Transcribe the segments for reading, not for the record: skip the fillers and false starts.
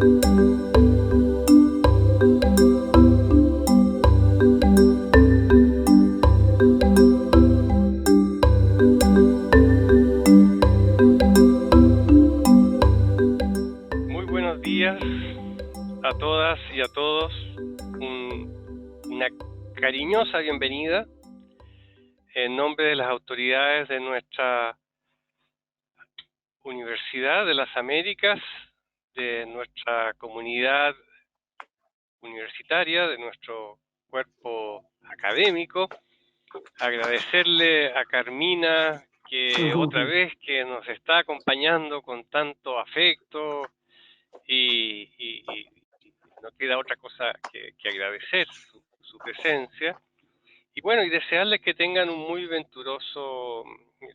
Muy buenos días a todas y a todos. Una cariñosa bienvenida en nombre de las autoridades de nuestra Universidad de las Américas, de nuestra comunidad universitaria, de nuestro cuerpo académico. Agradecerle a Carmina que otra vez que nos está acompañando con tanto afecto y no queda otra cosa que agradecer su presencia. Y bueno, y desearles que tengan un muy venturoso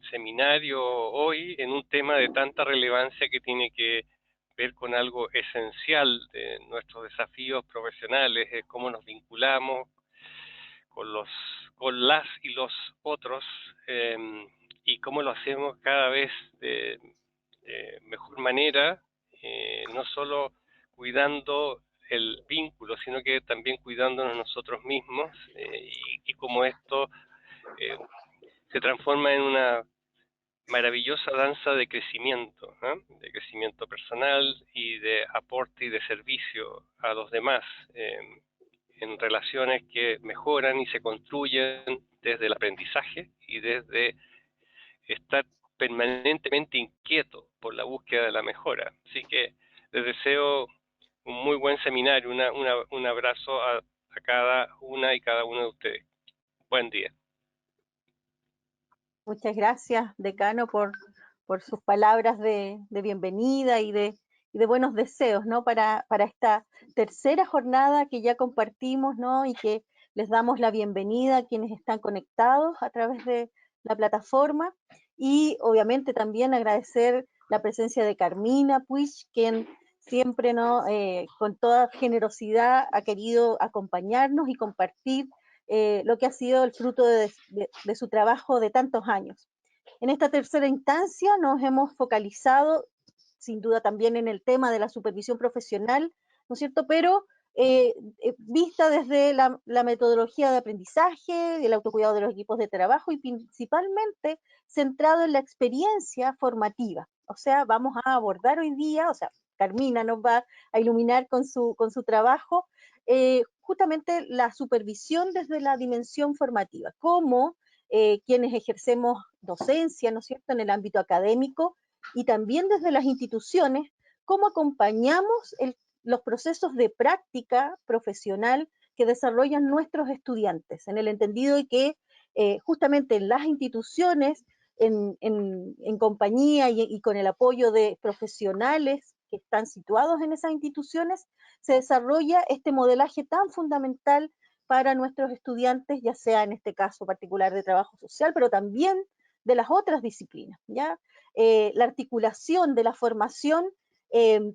seminario hoy en un tema de tanta relevancia que tiene que ver con algo esencial de nuestros desafíos profesionales, es cómo nos vinculamos con las y los otros, y cómo lo hacemos cada vez de mejor manera, no solo cuidando el vínculo, sino que también cuidándonos nosotros mismos, y cómo esto se transforma en una maravillosa danza de crecimiento, ¿no? De crecimiento personal y de aporte y de servicio a los demás, en relaciones que mejoran y se construyen desde el aprendizaje y desde estar permanentemente inquieto por la búsqueda de la mejora. Así que les deseo un muy buen seminario, un abrazo a cada una y cada uno de ustedes. Buen día. Muchas gracias, decano, por sus palabras de bienvenida y de buenos deseos, ¿no? Para esta tercera jornada que ya compartimos, ¿no? Y que les damos la bienvenida a quienes están conectados a través de la plataforma. Y obviamente también agradecer la presencia de Carmina Puig, quien siempre, ¿no? Con toda generosidad ha querido acompañarnos y compartir lo que ha sido el fruto de su trabajo de tantos años. En esta tercera instancia nos hemos focalizado, sin duda también en el tema de la supervisión profesional, ¿no es cierto? Pero vista desde la metodología de aprendizaje, el autocuidado de los equipos de trabajo y principalmente centrado en la experiencia formativa. O sea, vamos a abordar hoy día, o sea, Carmina nos va a iluminar con su trabajo, justamente la supervisión desde la dimensión formativa, cómo quienes ejercemos docencia, ¿no es cierto?, en el ámbito académico y también desde las instituciones, cómo acompañamos los procesos de práctica profesional que desarrollan nuestros estudiantes, en el entendido de que justamente en las instituciones, en compañía y con el apoyo de profesionales que están situados en esas instituciones, se desarrolla este modelaje tan fundamental para nuestros estudiantes, ya sea en este caso particular de trabajo social, pero también de las otras disciplinas, ¿ya? La articulación de la formación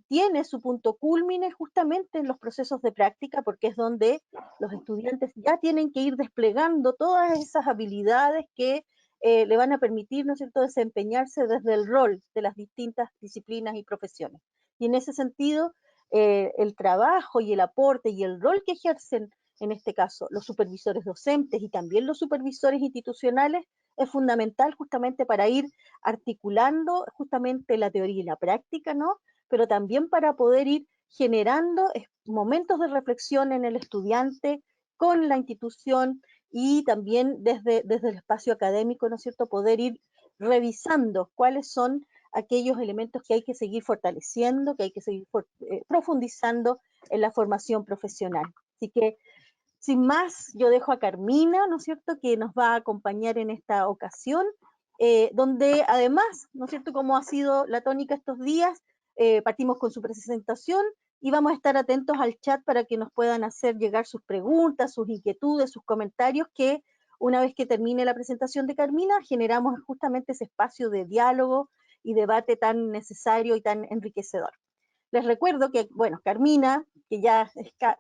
tiene su punto cúlmine justamente en los procesos de práctica, porque es donde los estudiantes ya tienen que ir desplegando todas esas habilidades que le van a permitir, ¿no es cierto?, desempeñarse desde el rol de las distintas disciplinas y profesiones. Y en ese sentido, el trabajo y el aporte y el rol que ejercen, en este caso, los supervisores docentes y también los supervisores institucionales, es fundamental justamente para ir articulando justamente la teoría y la práctica, ¿no? Pero también para poder ir generando momentos de reflexión en el estudiante, con la institución y también desde el espacio académico, ¿no es cierto?, poder ir revisando cuáles son aquellos elementos que hay que seguir fortaleciendo, que hay que seguir profundizando en la formación profesional. Así que, sin más, yo dejo a Carmina, ¿no es cierto?, que nos va a acompañar en esta ocasión, donde además, ¿no es cierto?, como ha sido la tónica estos días, partimos con su presentación y vamos a estar atentos al chat para que nos puedan hacer llegar sus preguntas, sus inquietudes, sus comentarios, que una vez que termine la presentación de Carmina, generamos justamente ese espacio de diálogo y debate tan necesario y tan enriquecedor. Les recuerdo que, bueno, Carmina, que ya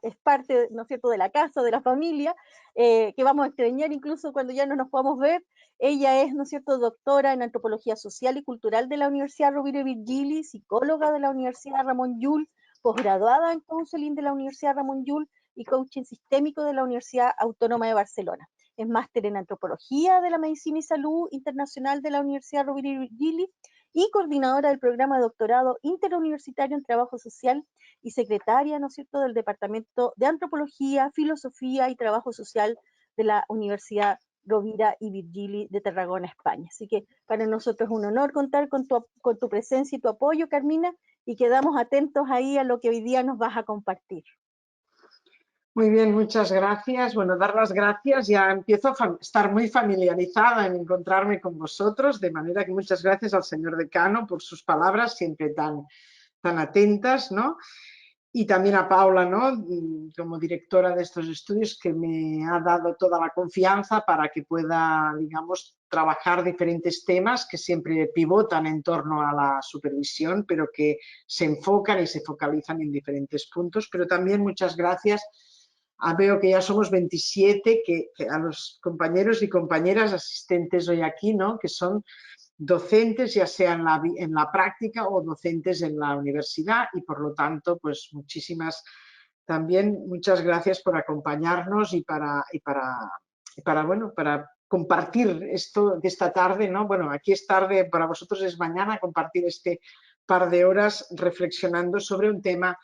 es parte, ¿no es cierto?, de la casa, de la familia, que vamos a extrañar incluso cuando ya no nos podamos ver. Ella es, ¿no es cierto?, doctora en Antropología Social y Cultural de la Universidad Rovira i Virgili, psicóloga de la Universidad Ramon Llull, posgraduada en Counseling de la Universidad Ramon Llull y Coaching Sistémico de la Universidad Autónoma de Barcelona. Es máster en Antropología de la Medicina y Salud Internacional de la Universidad Rovira i Virgili y coordinadora del programa de doctorado interuniversitario en Trabajo Social y secretaria, ¿no es cierto?, del Departamento de Antropología, Filosofía y Trabajo Social de la Universidad Rovira i Virgili de Tarragona, España. Así que para nosotros es un honor contar con tu presencia y tu apoyo, Carmina, y quedamos atentos ahí a lo que hoy día nos vas a compartir. Muy bien, muchas gracias. Bueno, dar las gracias, ya empiezo a estar muy familiarizada en encontrarme con vosotros, de manera que muchas gracias al señor decano por sus palabras siempre tan atentas, ¿no? Y también a Paula, ¿no?, como directora de estos estudios, que me ha dado toda la confianza para que pueda, digamos, trabajar diferentes temas que siempre pivotan en torno a la supervisión, pero que se enfocan y se focalizan en diferentes puntos. Pero también muchas gracias. Veo que ya somos 27, que a los compañeros y compañeras asistentes hoy aquí, ¿no?, que son docentes, ya sea en la práctica o docentes en la universidad, y por lo tanto, pues muchas gracias por acompañarnos y para compartir esto de esta tarde, ¿no? Bueno, aquí es tarde, para vosotros es mañana, compartir este par de horas reflexionando sobre un tema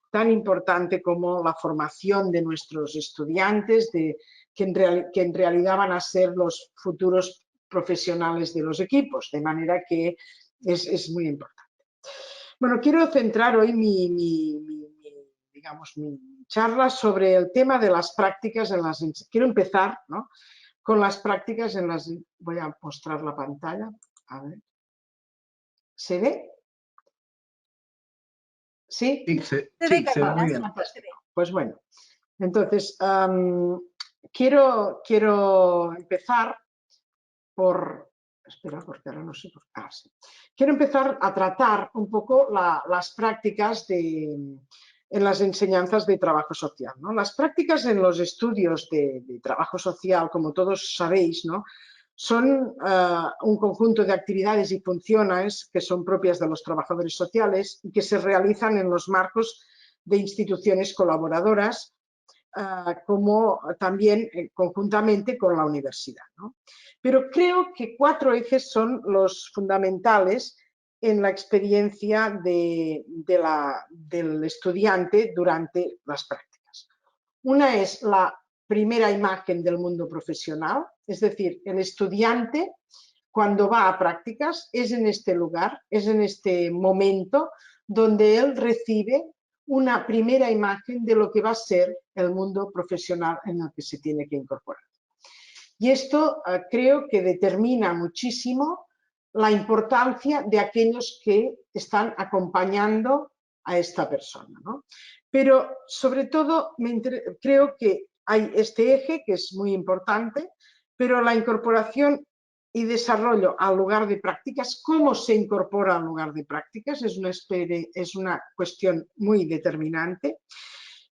tan importante como la formación de nuestros estudiantes, que en realidad van a ser los futuros profesionales de los equipos, de manera que es muy importante. Bueno, quiero centrar hoy mi charla sobre el tema de las prácticas en las... Quiero empezar, ¿no?, con las prácticas en las... Voy a mostrar la pantalla. A ver. ¿Se ve? ¿Sí? Sí, se ve muy bien. Pues bueno, entonces quiero empezar por... Espera, porque ahora no sé por qué. Sí. Quiero empezar a tratar un poco las prácticas en las enseñanzas de trabajo social, ¿no? Las prácticas en los estudios de trabajo social, como todos sabéis, ¿no?, son un conjunto de actividades y funciones que son propias de los trabajadores sociales y que se realizan en los marcos de instituciones colaboradoras, como también conjuntamente con la universidad, ¿no? Pero creo que 4 ejes son los fundamentales en la experiencia del estudiante durante las prácticas. Una es la primera imagen del mundo profesional, es decir, el estudiante cuando va a prácticas es en este lugar, es en este momento donde él recibe una primera imagen de lo que va a ser el mundo profesional en el que se tiene que incorporar. Y esto creo que determina muchísimo la importancia de aquellos que están acompañando a esta persona, ¿no? Pero sobre todo creo que hay este eje que es muy importante, pero la incorporación y desarrollo al lugar de prácticas, cómo se incorpora al lugar de prácticas, es una cuestión muy determinante.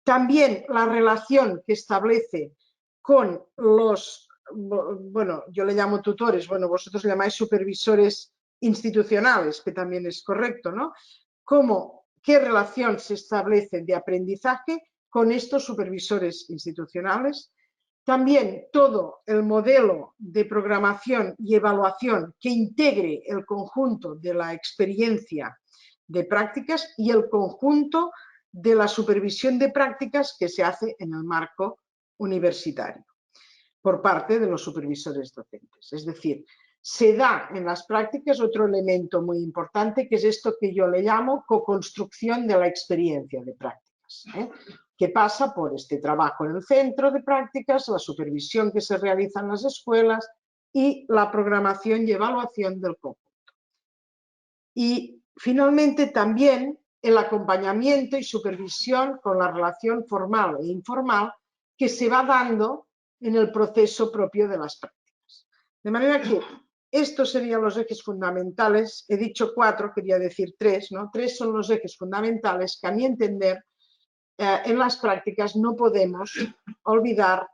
También la relación que establece con los, bueno, yo le llamo tutores, bueno, vosotros le llamáis supervisores institucionales, que también es correcto, ¿no? ¿Qué relación se establece de aprendizaje con estos supervisores institucionales? También todo el modelo de programación y evaluación que integre el conjunto de la experiencia de prácticas y el conjunto de la supervisión de prácticas que se hace en el marco universitario por parte de los supervisores docentes. Es decir, se da en las prácticas otro elemento muy importante, que es esto que yo le llamo co-construcción de la experiencia de prácticas, que pasa por este trabajo en el centro de prácticas, la supervisión que se realiza en las escuelas y la programación y evaluación del conjunto. Y finalmente también el acompañamiento y supervisión con la relación formal e informal que se va dando en el proceso propio de las prácticas. De manera que estos serían los ejes fundamentales. He dicho 4, quería decir 3, ¿no? 3 son los ejes fundamentales que, a mi entender, en las prácticas no podemos olvidar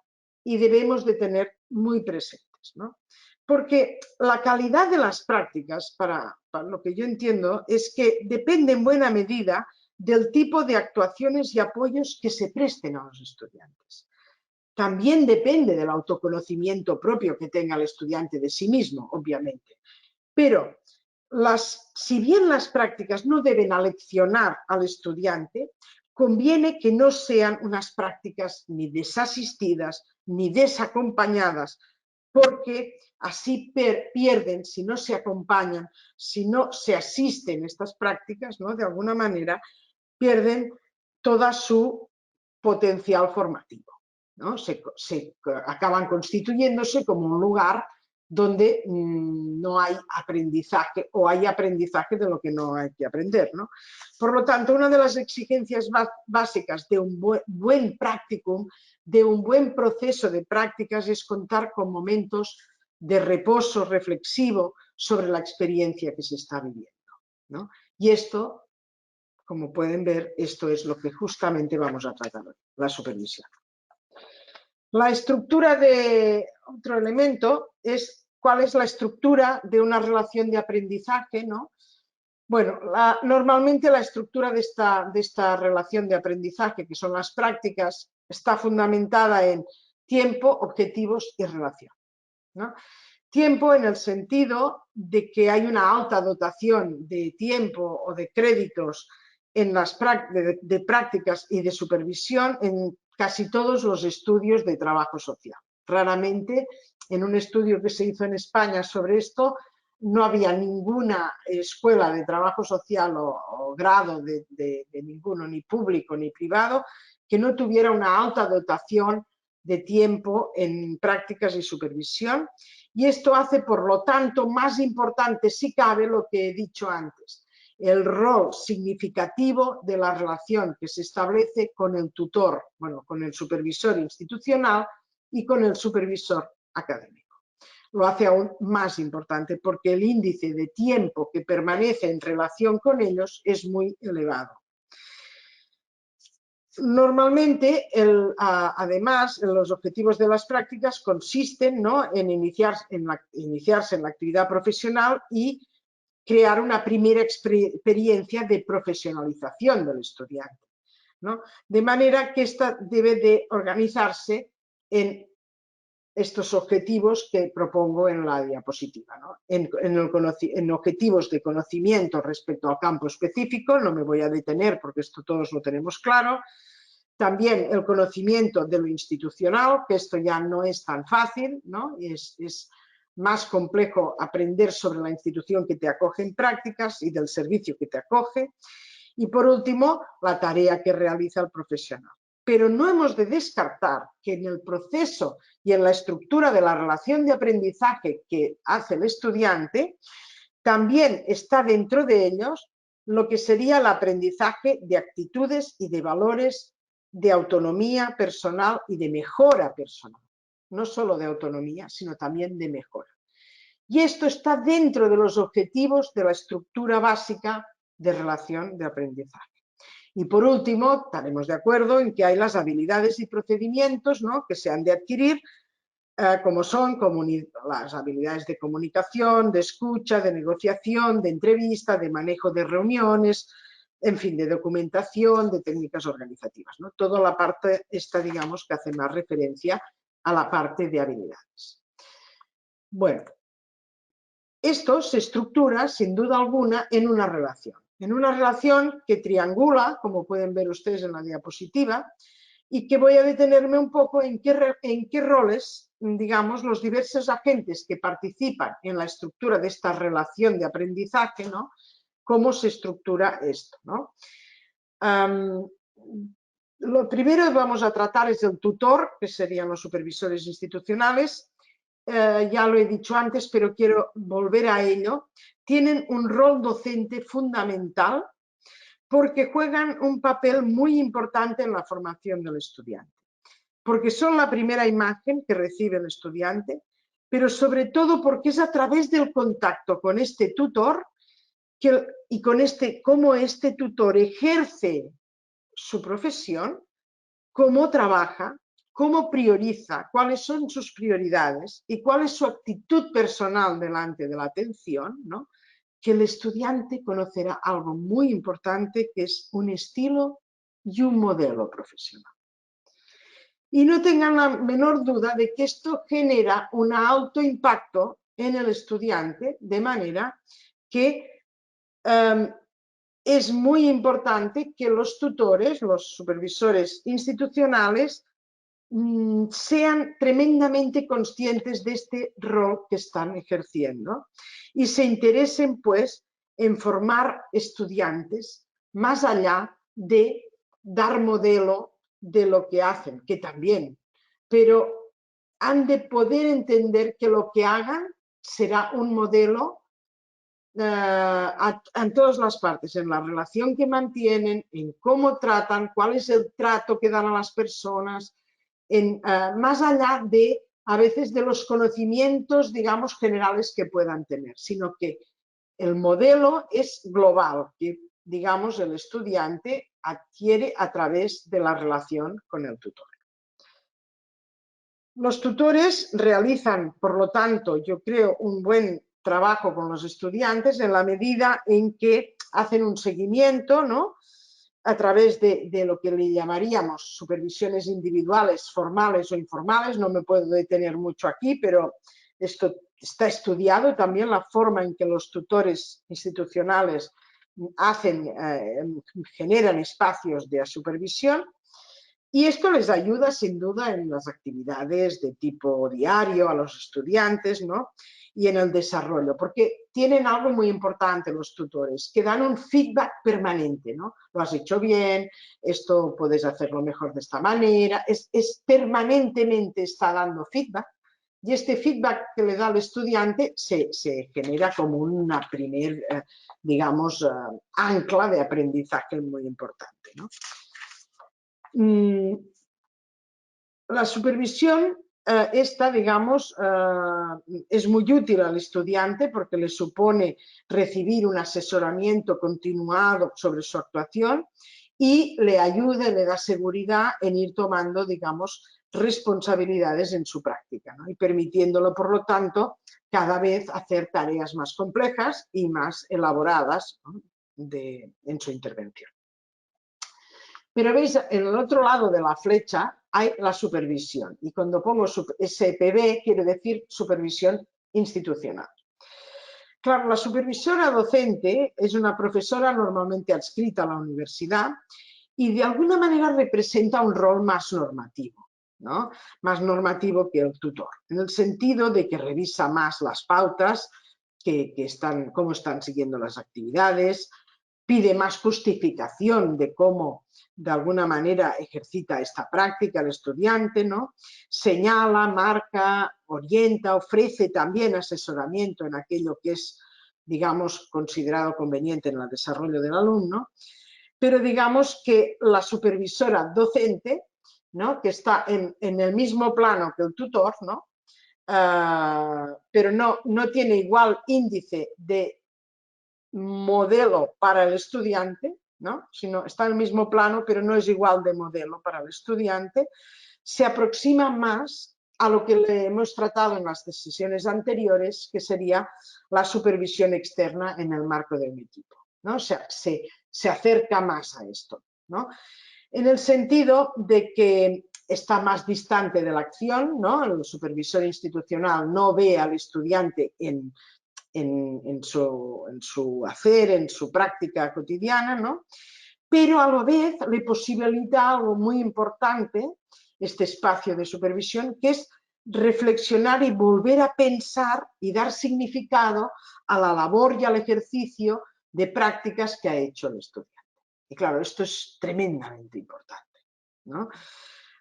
y debemos de tener muy presentes, ¿no? Porque la calidad de las prácticas, para lo que yo entiendo, es que depende en buena medida del tipo de actuaciones y apoyos que se presten a los estudiantes. También depende del autoconocimiento propio que tenga el estudiante de sí mismo, obviamente. Pero si bien las prácticas no deben aleccionar al estudiante, conviene que no sean unas prácticas ni desasistidas ni desacompañadas, porque así pierden, si no se acompañan, si no se asisten estas prácticas, ¿no? De alguna manera, pierden toda su potencial formativo, ¿no? Acaban constituyéndose como un lugar donde no hay aprendizaje o hay aprendizaje de lo que no hay que aprender, ¿no? Por lo tanto, una de las exigencias básicas de un buen practicum, de un buen proceso de prácticas, es contar con momentos de reposo reflexivo sobre la experiencia que se está viviendo, ¿no? Y esto, como pueden ver, esto es lo que justamente vamos a tratar hoy, la supervisión. La estructura de otro elemento es cuál es la estructura de una relación de aprendizaje, ¿no? Bueno, normalmente la estructura de esta relación de aprendizaje, que son las prácticas, está fundamentada en tiempo, objetivos y relación, ¿no? Tiempo en el sentido de que hay una alta dotación de tiempo o de créditos en de prácticas y de supervisión en casi todos los estudios de trabajo social. Raramente, en un estudio que se hizo en España sobre esto, no había ninguna escuela de trabajo social o grado de ninguno, ni público ni privado, que no tuviera una alta dotación de tiempo en prácticas y supervisión. Y esto hace, por lo tanto, más importante, si cabe, lo que he dicho antes, el rol significativo de la relación que se establece con el tutor, bueno, con el supervisor institucional y con el supervisor académico. Lo hace aún más importante porque el índice de tiempo que permanece en relación con ellos es muy elevado. Normalmente, además, los objetivos de las prácticas consisten, ¿no?, en iniciarse en la actividad profesional y crear una primera experiencia de profesionalización del estudiante, ¿no? De manera que ésta debe de organizarse en estos objetivos que propongo en la diapositiva, ¿no? En objetivos de conocimiento respecto al campo específico, no me voy a detener porque esto todos lo tenemos claro. También el conocimiento de lo institucional, que esto ya no es tan fácil, ¿no? Es más complejo aprender sobre la institución que te acoge en prácticas y del servicio que te acoge. Y por último, la tarea que realiza el profesional. Pero no hemos de descartar que en el proceso y en la estructura de la relación de aprendizaje que hace el estudiante, también está dentro de ellos lo que sería el aprendizaje de actitudes y de valores de autonomía personal y de mejora personal. No solo de autonomía, sino también de mejora. Y esto está dentro de los objetivos de la estructura básica de relación de aprendizaje. Y por último, estaremos de acuerdo en que hay las habilidades y procedimientos, ¿no?, que se han de adquirir, como son las habilidades de comunicación, de escucha, de negociación, de entrevista, de manejo de reuniones, en fin, de documentación, de técnicas organizativas, ¿no? Toda la parte esta, digamos, que hace más referencia a la parte de habilidades. Bueno, esto se estructura, sin duda alguna, en una relación que triangula, como pueden ver ustedes en la diapositiva, y que voy a detenerme un poco en qué roles, digamos, los diversos agentes que participan en la estructura de esta relación de aprendizaje, ¿no?, cómo se estructura esto, ¿no? Lo primero que vamos a tratar es el tutor, que serían los supervisores institucionales. Ya lo he dicho antes, pero quiero volver a ello. Tienen un rol docente fundamental porque juegan un papel muy importante en la formación del estudiante, porque son la primera imagen que recibe el estudiante, pero sobre todo porque es a través del contacto con este tutor y con cómo este tutor ejerce su profesión, cómo trabaja, cómo prioriza, cuáles son sus prioridades y cuál es su actitud personal delante de la atención, ¿no?, que el estudiante conocerá algo muy importante, que es un estilo y un modelo profesional. Y no tengan la menor duda de que esto genera un alto impacto en el estudiante, de manera que es muy importante que los tutores, los supervisores institucionales, sean tremendamente conscientes de este rol que están ejerciendo y se interesen, pues, en formar estudiantes más allá de dar modelo de lo que hacen, que también, pero han de poder entender que lo que hagan será un modelo en todas las partes, en la relación que mantienen, en cómo tratan, cuál es el trato que dan a las personas, más allá de, a veces, de los conocimientos, digamos, generales que puedan tener, sino que el modelo es global, que, digamos, el estudiante adquiere a través de la relación con el tutor. Los tutores realizan, por lo tanto, yo creo, un buen trabajo con los estudiantes en la medida en que hacen un seguimiento, ¿no?, a través de lo que le llamaríamos supervisiones individuales, formales o informales. No me puedo detener mucho aquí, pero esto está estudiado también, la forma en que los tutores institucionales generan espacios de supervisión. Y esto les ayuda sin duda en las actividades de tipo diario a los estudiantes, ¿no?, y en el desarrollo, porque tienen algo muy importante los tutores, que dan un feedback permanente, ¿no? Lo has hecho bien, esto puedes hacerlo mejor de esta manera, es permanentemente está dando feedback, y este feedback que le da al estudiante se genera como una primer, digamos, ancla de aprendizaje muy importante, ¿no? La supervisión esta, digamos, es muy útil al estudiante porque le supone recibir un asesoramiento continuado sobre su actuación y le ayuda y le da seguridad en ir tomando, digamos, responsabilidades en su práctica, ¿no?, y permitiéndolo, por lo tanto, cada vez hacer tareas más complejas y más elaboradas, ¿no?, en su intervención. Pero veis, en el otro lado de la flecha hay la supervisión, y cuando pongo SPB quiere decir supervisión institucional. Claro, la supervisora docente es una profesora normalmente adscrita a la universidad y de alguna manera representa un rol más normativo, ¿no?, más normativo que el tutor, en el sentido de que revisa más las pautas, cómo están siguiendo las actividades, pide más justificación de cómo de alguna manera ejercita esta práctica el estudiante, ¿no?, señala, marca, orienta, ofrece también asesoramiento en aquello que es, digamos, considerado conveniente en el desarrollo del alumno, pero digamos que la supervisora docente, ¿no?, que está en el mismo plano que el tutor, ¿no?, pero no tiene igual índice de modelo para el estudiante, ¿no?, sino está en el mismo plano, pero no es igual de modelo para el estudiante, se aproxima más a lo que le hemos tratado en las sesiones anteriores, que sería la supervisión externa en el marco de un equipo, ¿no? O sea, se acerca más a esto, ¿no?, en el sentido de que está más distante de la acción, ¿no? El supervisor institucional no ve al estudiante en su hacer, en su práctica cotidiana, ¿no?, pero a la vez le posibilita algo muy importante, este espacio de supervisión, que es reflexionar y volver a pensar y dar significado a la labor y al ejercicio de prácticas que ha hecho el estudiante. Y claro, esto es tremendamente importante, ¿no?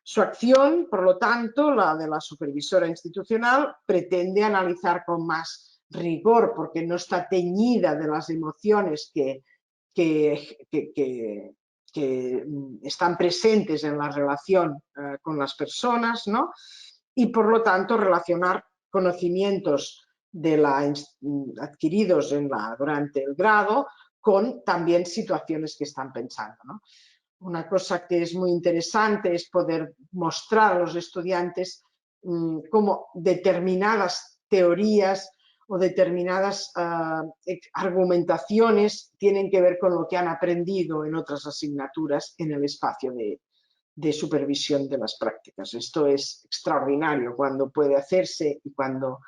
Su acción, por lo tanto, la de la supervisora institucional, pretende analizar con más rigor, porque no está teñida de las emociones que están presentes en la relación con las personas, ¿no?, y por lo tanto relacionar conocimientos adquiridos durante el grado con también situaciones que están pensando, ¿no? Una cosa que es muy interesante es poder mostrar a los estudiantes cómo determinadas teorías o determinadas argumentaciones tienen que ver con lo que han aprendido en otras asignaturas en el espacio de supervisión de las prácticas. Esto es extraordinario cuando puede hacerse y cuando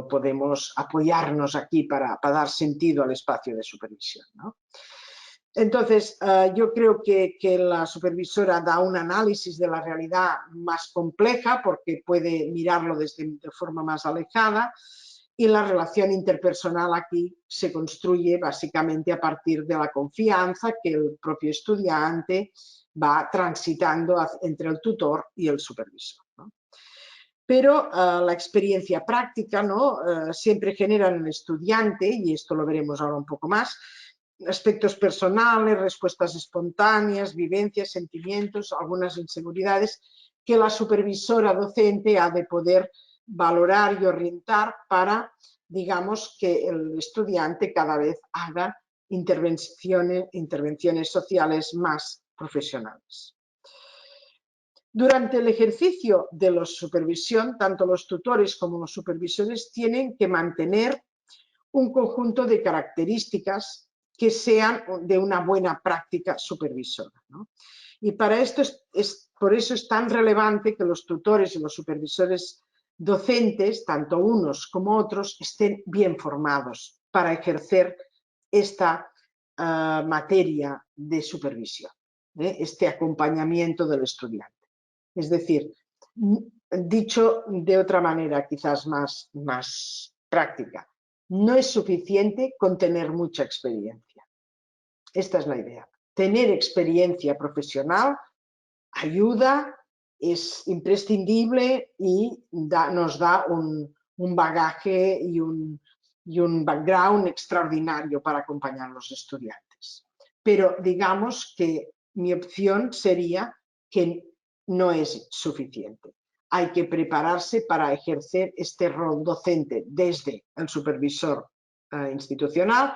podemos apoyarnos aquí para dar sentido al espacio de supervisión, ¿no? Entonces, yo creo que la supervisora da un análisis de la realidad más compleja porque puede mirarlo de forma más alejada, y la relación interpersonal aquí se construye básicamente a partir de la confianza que el propio estudiante va transitando entre el tutor y el supervisor, ¿no? Pero la experiencia práctica, ¿no? Siempre genera en el estudiante, y esto lo veremos ahora un poco más, aspectos personales, respuestas espontáneas, vivencias, sentimientos, algunas inseguridades que la supervisora docente ha de poder valorar y orientar para, digamos, que el estudiante cada vez haga intervenciones sociales más profesionales. Durante el ejercicio de la supervisión, tanto los tutores como los supervisores tienen que mantener un conjunto de características que sean de una buena práctica supervisora, ¿no? Y para esto por eso es tan relevante que los tutores y los supervisores docentes, tanto unos como otros, estén bien formados para ejercer esta materia de supervisión, este acompañamiento del estudiante. Es decir, dicho de otra manera quizás más práctica, no es suficiente con tener mucha experiencia. Esta es la idea. Tener experiencia profesional ayuda, es imprescindible y nos da un bagaje y un background extraordinario para acompañar a los estudiantes. Pero digamos que mi opción sería que no es suficiente. Hay que prepararse para ejercer este rol docente desde el supervisor institucional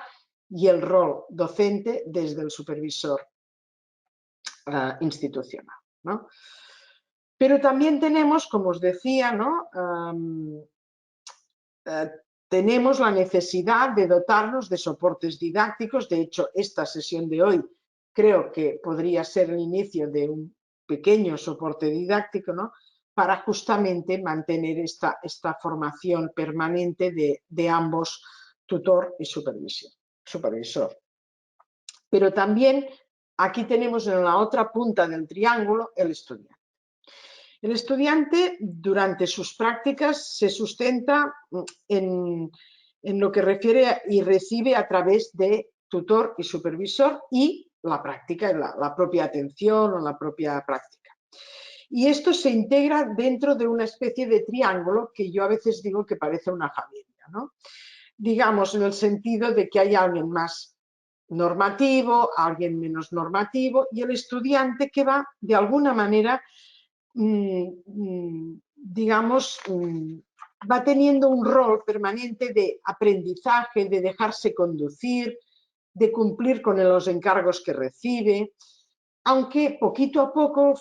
y el rol docente desde el supervisor institucional, ¿no? Pero también tenemos, como os decía, ¿no? Tenemos la necesidad de dotarnos de soportes didácticos. De hecho, esta sesión de hoy creo que podría ser el inicio de un pequeño soporte didáctico, ¿no? Para justamente mantener esta formación permanente de ambos, tutor y supervisor. Pero también aquí tenemos en la otra punta del triángulo el estudiante. El estudiante durante sus prácticas se sustenta en lo que refiere y recibe a través de tutor y supervisor y la práctica, la propia atención o la propia práctica. Y esto se integra dentro de una especie de triángulo que yo a veces digo que parece una familia, ¿no? Digamos, en el sentido de que hay alguien más normativo, alguien menos normativo y el estudiante que va de alguna manera, digamos, va teniendo un rol permanente de aprendizaje, de dejarse conducir, de cumplir con los encargos que recibe, aunque poquito a poco,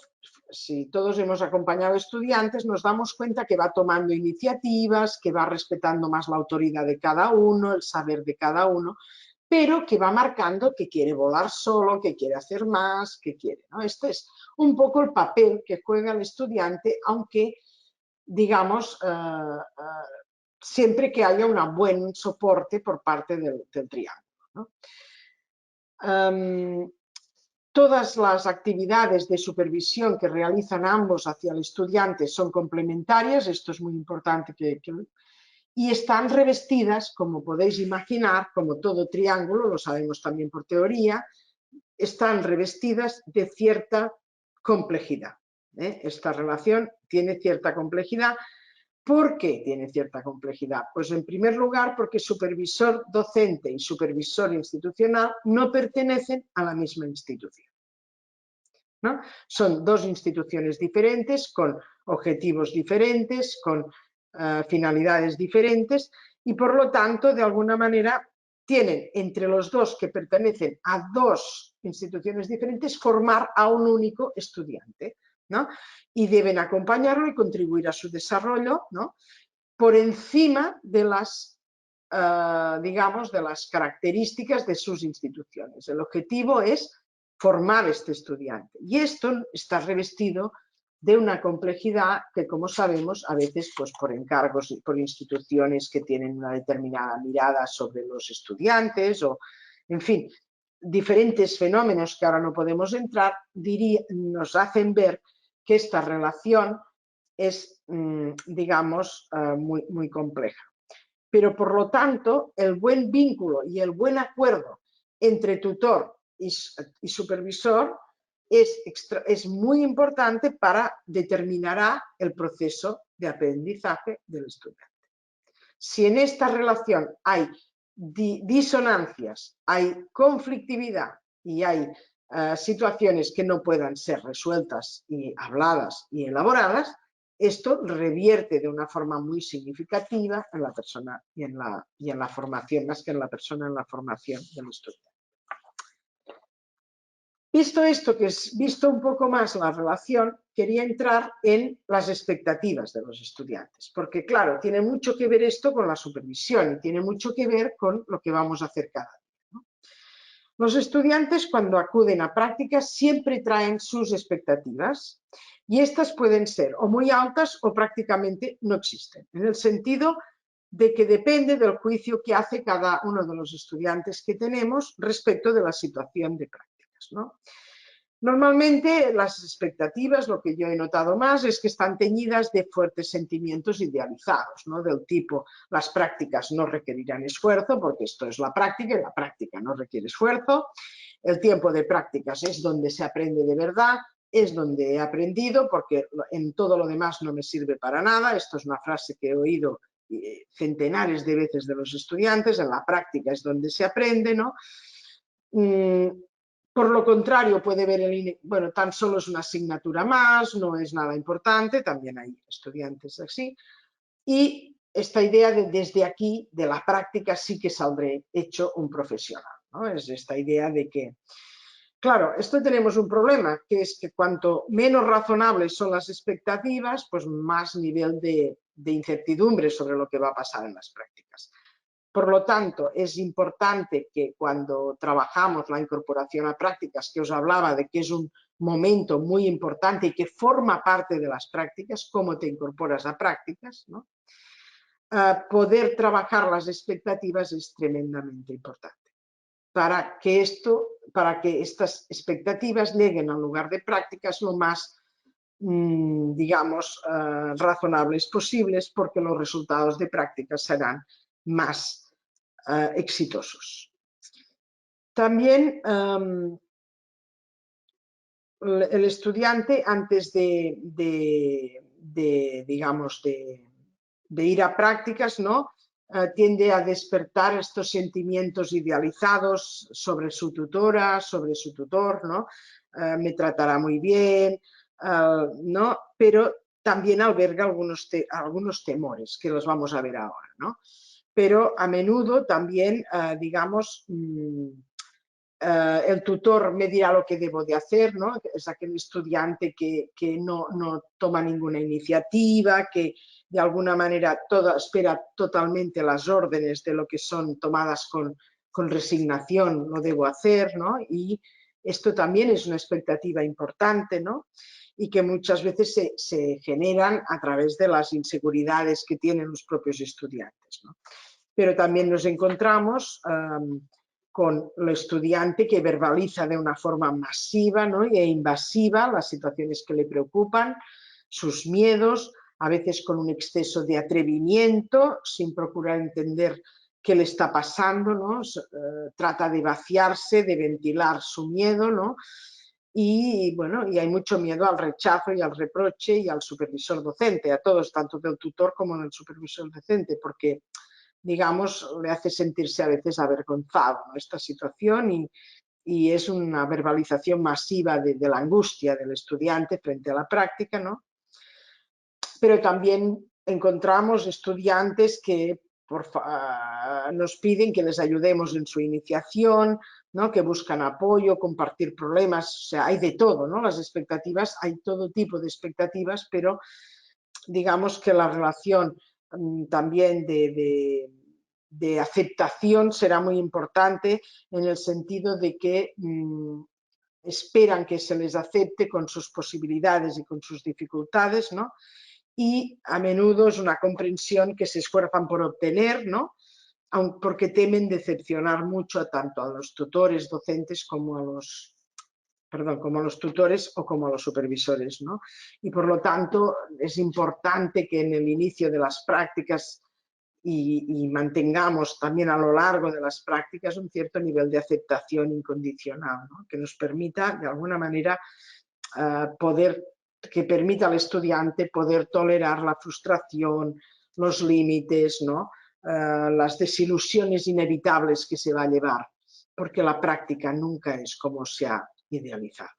si todos hemos acompañado estudiantes, nos damos cuenta que va tomando iniciativas, que va respetando más la autoridad de cada uno, el saber de cada uno, pero que va marcando que quiere volar solo, que quiere hacer más, que quiere, ¿no? Este es un poco el papel que juega el estudiante, aunque, digamos, siempre que haya un buen soporte por parte del triángulo, ¿no? Todas las actividades de supervisión que realizan ambos hacia el estudiante son complementarias, esto es muy importante y están revestidas, como podéis imaginar, como todo triángulo, lo sabemos también por teoría, están revestidas de cierta complejidad. Esta relación tiene cierta complejidad. ¿Por qué tiene cierta complejidad? Pues en primer lugar porque supervisor docente y supervisor institucional no pertenecen a la misma institución, ¿no? Son dos instituciones diferentes, con objetivos diferentes, con finalidades diferentes y por lo tanto de alguna manera tienen entre los dos que pertenecen a dos instituciones diferentes formar a un único estudiante, ¿no? Y deben acompañarlo y contribuir a su desarrollo, ¿no? por encima de las, digamos, de las características de sus instituciones. El objetivo es formar este estudiante y esto está revestido de una complejidad que, como sabemos, a veces pues, por encargos y por instituciones que tienen una determinada mirada sobre los estudiantes o, en fin, diferentes fenómenos que ahora no podemos entrar, nos hacen ver que esta relación es, digamos, muy compleja. Pero, por lo tanto, el buen vínculo y el buen acuerdo entre tutor y supervisor es muy importante para determinar el proceso de aprendizaje del estudiante. Si en esta relación hay disonancias, hay conflictividad y hay situaciones que no puedan ser resueltas y habladas y elaboradas, esto revierte de una forma muy significativa en la persona y en la formación, más que en la persona, en la formación del estudiante. Visto esto, que es visto un poco más la relación, quería entrar en las expectativas de los estudiantes, porque claro, tiene mucho que ver esto con la supervisión y tiene mucho que ver con lo que vamos a hacer cada día, ¿no? Los estudiantes cuando acuden a prácticas siempre traen sus expectativas y estas pueden ser o muy altas o prácticamente no existen, en el sentido de que depende del juicio que hace cada uno de los estudiantes que tenemos respecto de la situación de práctica, ¿no? Normalmente las expectativas, lo que yo he notado más, es que están teñidas de fuertes sentimientos idealizados, ¿no? Del tipo, las prácticas no requerirán esfuerzo, porque esto es la práctica y la práctica no requiere esfuerzo. El tiempo de prácticas es donde se aprende de verdad, es donde he aprendido, porque en todo lo demás no me sirve para nada. Esto es una frase que he oído centenares de veces de los estudiantes, en la práctica es donde se aprende, ¿no? Por lo contrario, puede ver bueno, tan solo es una asignatura más, no es nada importante, también hay estudiantes así. Y esta idea de desde aquí, de la práctica, sí que saldré hecho un profesional, ¿no? Es esta idea de que, claro, esto tenemos un problema, que es que cuanto menos razonables son las expectativas, pues más nivel de incertidumbre sobre lo que va a pasar en las prácticas. Por lo tanto, es importante que cuando trabajamos la incorporación a prácticas, que os hablaba de que es un momento muy importante y que forma parte de las prácticas, cómo te incorporas a prácticas, ¿no? Poder trabajar las expectativas es tremendamente importante. Para que estas expectativas lleguen al lugar de prácticas lo más, digamos, razonables posibles, porque los resultados de prácticas serán más exitosos. También el estudiante, antes digamos, de ir a prácticas, ¿no? Tiende a despertar estos sentimientos idealizados sobre su tutora, sobre su tutor, ¿no? Me tratará muy bien, ¿no? Pero también alberga algunos temores, que los vamos a ver ahora, ¿no? Pero a menudo también, digamos, el tutor me dirá lo que debo de hacer, ¿no? Es aquel estudiante que no toma ninguna iniciativa, que de alguna manera espera totalmente las órdenes de lo que son tomadas con resignación, lo debo hacer, ¿no? Y esto también es una expectativa importante, ¿no? Y que muchas veces se generan a través de las inseguridades que tienen los propios estudiantes, ¿no? Pero también nos encontramos con el estudiante que verbaliza de una forma masiva, ¿no? E invasiva las situaciones que le preocupan, sus miedos, a veces con un exceso de atrevimiento, sin procurar entender qué le está pasando, ¿no? Trata de vaciarse, de ventilar su miedo, ¿no? Y bueno, y hay mucho miedo al rechazo y al reproche y al supervisor docente, a todos, tanto del tutor como del supervisor docente, porque, digamos, le hace sentirse a veces avergonzado, ¿no? Esta situación y es una verbalización masiva de la angustia del estudiante frente a la práctica, ¿no? Pero también encontramos estudiantes que nos piden que les ayudemos en su iniciación, ¿no? Que buscan apoyo, compartir problemas, o sea, hay de todo, ¿no? Las expectativas, hay todo tipo de expectativas, pero digamos que la relación también de aceptación será muy importante, en el sentido de que esperan que se les acepte con sus posibilidades y con sus dificultades, ¿no? Y a menudo es una comprensión que se esfuerzan por obtener, ¿no? Porque temen decepcionar mucho tanto a los tutores docentes como a los tutores o como a los supervisores, ¿no? Y por lo tanto es importante que en el inicio de las prácticas y mantengamos también a lo largo de las prácticas un cierto nivel de aceptación incondicional, ¿no? Que nos permita de alguna manera que permita al estudiante poder tolerar la frustración, los límites, ¿no? Las desilusiones inevitables que se va a llevar, porque la práctica nunca es como se ha idealizado.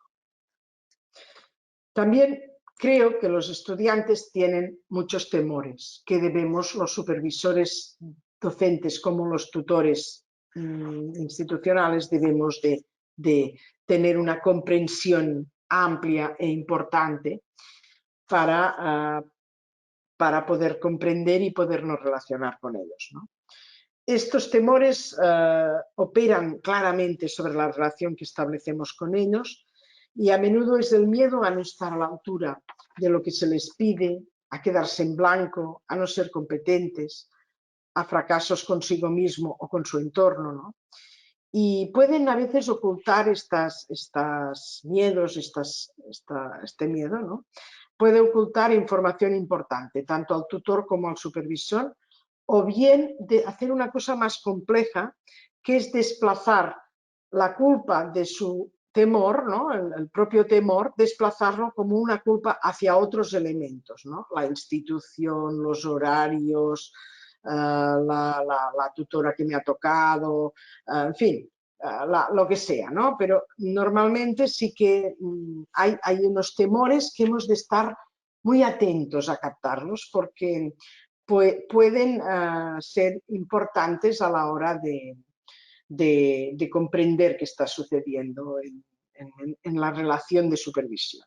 También creo que los estudiantes tienen muchos temores que debemos los supervisores docentes como los tutores institucionales debemos de tener una comprensión amplia e importante para poder comprender y podernos relacionar con ellos, ¿no? Estos temores operan claramente sobre la relación que establecemos con ellos y a menudo es el miedo a no estar a la altura de lo que se les pide, a quedarse en blanco, a no ser competentes, a fracasos consigo mismo o con su entorno, ¿no? Y pueden a veces ocultar estos miedos, este miedo, ¿no? Puede ocultar información importante, tanto al tutor como al supervisor, o bien de hacer una cosa más compleja, que es desplazar la culpa de su temor, ¿no? El propio temor, desplazarlo como una culpa hacia otros elementos, ¿no? La institución, los horarios, la tutora que me ha tocado, en fin, lo que sea, ¿no? Pero normalmente sí que hay unos temores que hemos de estar muy atentos a captarlos, porque pueden ser importantes a la hora de comprender qué está sucediendo en la relación de supervisión.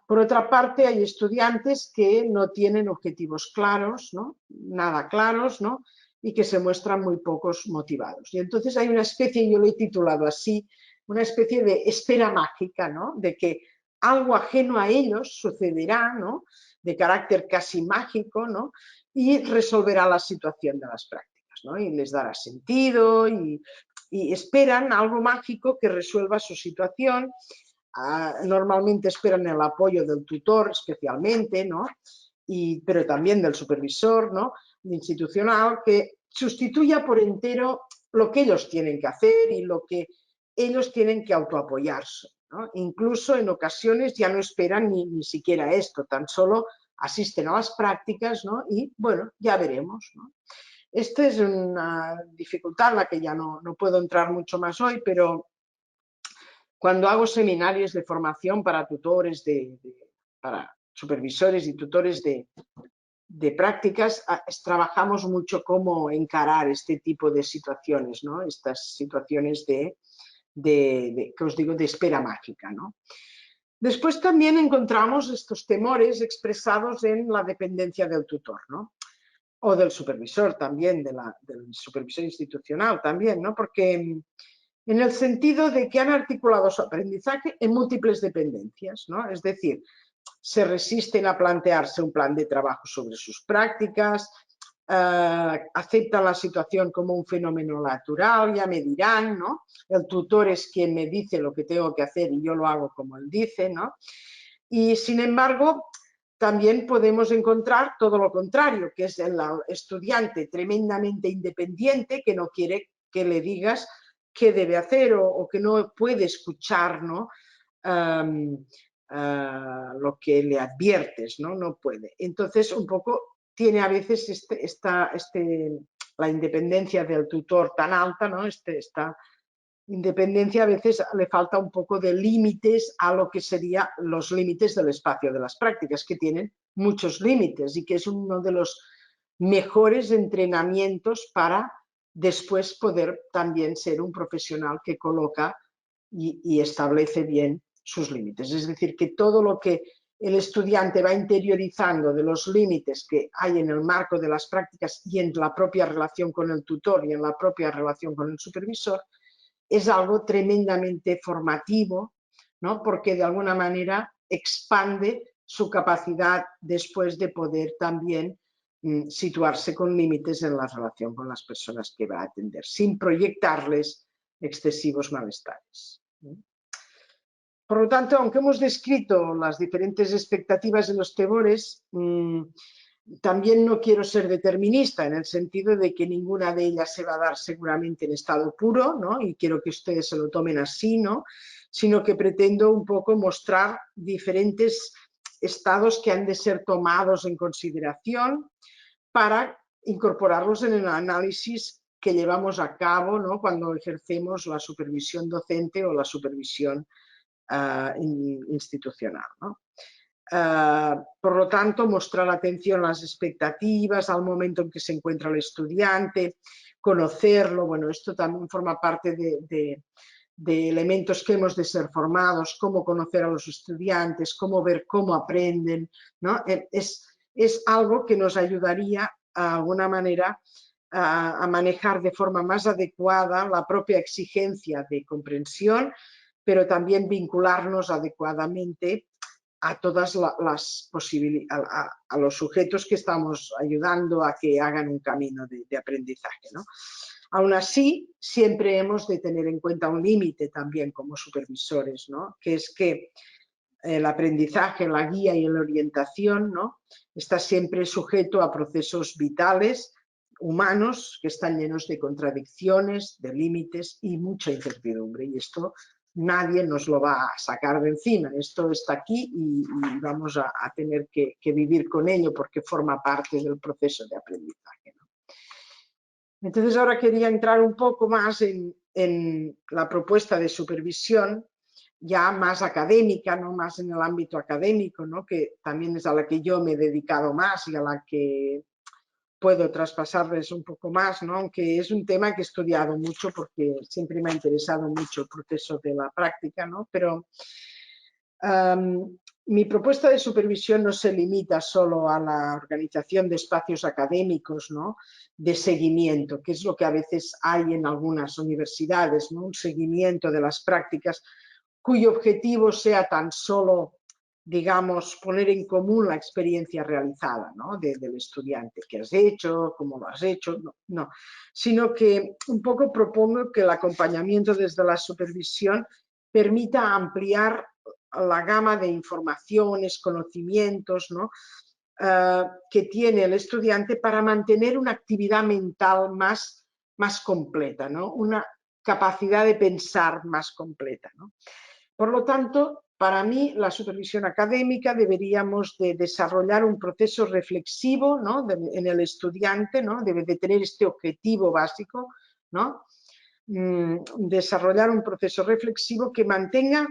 Por otra parte, hay estudiantes que no tienen objetivos claros, ¿no? Nada claros, ¿no? Y que se muestran muy pocos motivados. Y entonces hay una especie, yo lo he titulado así, una especie de espera mágica, ¿no? De que algo ajeno a ellos sucederá, ¿no? De carácter casi mágico, ¿no? Y resolverá la situación de las prácticas, ¿no? Y les dará sentido y esperan algo mágico que resuelva su situación. Normalmente esperan el apoyo del tutor especialmente, ¿no? Pero también del supervisor, ¿no? Institucional, que sustituya por entero lo que ellos tienen que hacer y lo que ellos tienen que autoapoyarse, ¿no? Incluso en ocasiones ya no esperan ni siquiera esto, tan solo asisten a las prácticas, ¿no? Y bueno, ya veremos, ¿no? Esta es una dificultad en la que ya no puedo entrar mucho más hoy, pero cuando hago seminarios de formación para tutores, para supervisores y tutores de prácticas, trabajamos mucho cómo encarar este tipo de situaciones, ¿no? Estas situaciones que os digo, de espera mágica, ¿no? Después también encontramos estos temores expresados en la dependencia del tutor, ¿no? O del supervisor también, del supervisor institucional también, ¿no? Porque en el sentido de que han articulado su aprendizaje en múltiples dependencias, ¿no? Es decir, se resisten a plantearse un plan de trabajo sobre sus prácticas, aceptan la situación como un fenómeno natural, ya me dirán, ¿no? El tutor es quien me dice lo que tengo que hacer y yo lo hago como él dice, ¿no? Y sin embargo, también podemos encontrar todo lo contrario, que es el estudiante tremendamente independiente que no quiere que le digas qué debe hacer o que no puede escuchar, ¿no? Lo que le adviertes, ¿no? No puede. Entonces, un poco tiene a veces la independencia del tutor tan alta, ¿no? Esta independencia a veces le falta un poco de límites a lo que serían los límites del espacio de las prácticas, que tienen muchos límites y que es uno de los mejores entrenamientos para después poder también ser un profesional que coloca y establece bien sus límites. Es decir, que todo lo que el estudiante va interiorizando de los límites que hay en el marco de las prácticas y en la propia relación con el tutor y en la propia relación con el supervisor, es algo tremendamente formativo, ¿no? Porque de alguna manera expande su capacidad después de poder también situarse con límites en la relación con las personas que va a atender, sin proyectarles excesivos malestares. Por lo tanto, aunque hemos descrito las diferentes expectativas y los temores, también no quiero ser determinista en el sentido de que ninguna de ellas se va a dar seguramente en estado puro, ¿no? Y quiero que ustedes se lo tomen así, ¿no? Sino que pretendo un poco mostrar diferentes estados que han de ser tomados en consideración para incorporarlos en el análisis que llevamos a cabo, ¿no? Cuando ejercemos la supervisión docente o la supervisión institucional, ¿no? Por lo tanto, mostrar atención a las expectativas, al momento en que se encuentra el estudiante, conocerlo, bueno, esto también forma parte de elementos que hemos de ser formados, cómo conocer a los estudiantes, cómo ver cómo aprenden, ¿no? Es algo que nos ayudaría de alguna manera a manejar de forma más adecuada la propia exigencia de comprensión, pero también vincularnos adecuadamente a todas las posibilidades, a los sujetos que estamos ayudando a que hagan un camino de aprendizaje, ¿no? Aún así, siempre hemos de tener en cuenta un límite también como supervisores, ¿no? Que es que el aprendizaje, la guía y la orientación, ¿no? Está siempre sujeto a procesos vitales, humanos, que están llenos de contradicciones, de límites y mucha incertidumbre. Y esto nadie nos lo va a sacar de encima. Esto está aquí y vamos a tener que vivir con ello porque forma parte del proceso de aprendizaje, ¿no? Entonces ahora quería entrar un poco más en la propuesta de supervisión ya más académica, ¿no? Más en el ámbito académico, ¿no? Que también es a la que yo me he dedicado más y a la que puedo traspasarles un poco más, ¿no? Aunque es un tema que he estudiado mucho porque siempre me ha interesado mucho el proceso de la práctica, ¿no? Pero mi propuesta de supervisión no se limita solo a la organización de espacios académicos, ¿no? De seguimiento, que es lo que a veces hay en algunas universidades, ¿no? Un seguimiento de las prácticas cuyo objetivo sea tan solo, digamos, poner en común la experiencia realizada, ¿no? Del estudiante, qué has hecho, cómo lo has hecho, no, sino que un poco propongo que el acompañamiento desde la supervisión permita ampliar la gama de informaciones, conocimientos, ¿no? Que tiene el estudiante para mantener una actividad mental más completa, ¿no? Una capacidad de pensar más completa, ¿no? Por lo tanto, para mí, la supervisión académica deberíamos de desarrollar un proceso reflexivo, ¿no? En el estudiante, ¿no? Debe de tener este objetivo básico, ¿no? Desarrollar un proceso reflexivo que mantenga,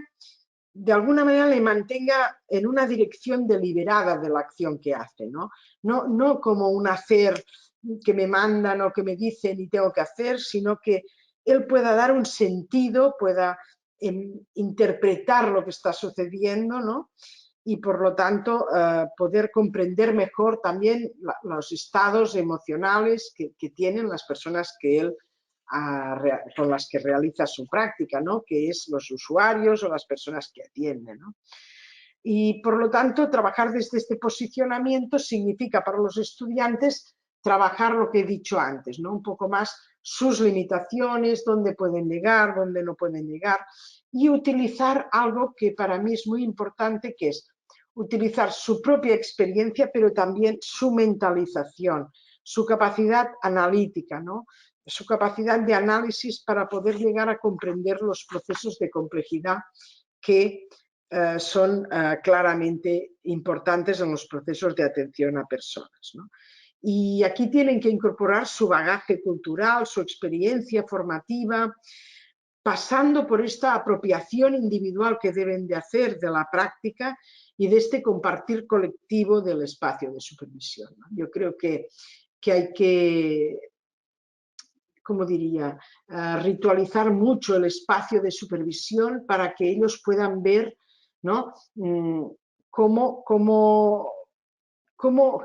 de alguna manera le mantenga en una dirección deliberada de la acción que hace, ¿no? No como un hacer que me mandan o que me dicen y tengo que hacer, sino que él pueda dar un sentido, pueda interpretar lo que está sucediendo, ¿no? Y por lo tanto poder comprender mejor también los estados emocionales que tienen las personas que él con las que realiza su práctica, ¿no? Que es los usuarios o las personas que atienden, ¿no? Y por lo tanto, trabajar desde este posicionamiento significa para los estudiantes trabajar lo que he dicho antes, ¿no? Un poco más sus limitaciones, dónde pueden llegar, dónde no pueden llegar, y utilizar algo que para mí es muy importante, que es utilizar su propia experiencia, pero también su mentalización, su capacidad analítica, ¿no? Su capacidad de análisis para poder llegar a comprender los procesos de complejidad que son claramente importantes en los procesos de atención a personas, ¿no? Y aquí tienen que incorporar su bagaje cultural, su experiencia formativa, pasando por esta apropiación individual que deben de hacer de la práctica y de este compartir colectivo del espacio de supervisión, ¿no? Yo creo que hay que, como diría, ritualizar mucho el espacio de supervisión para que ellos puedan ver, ¿no? cómo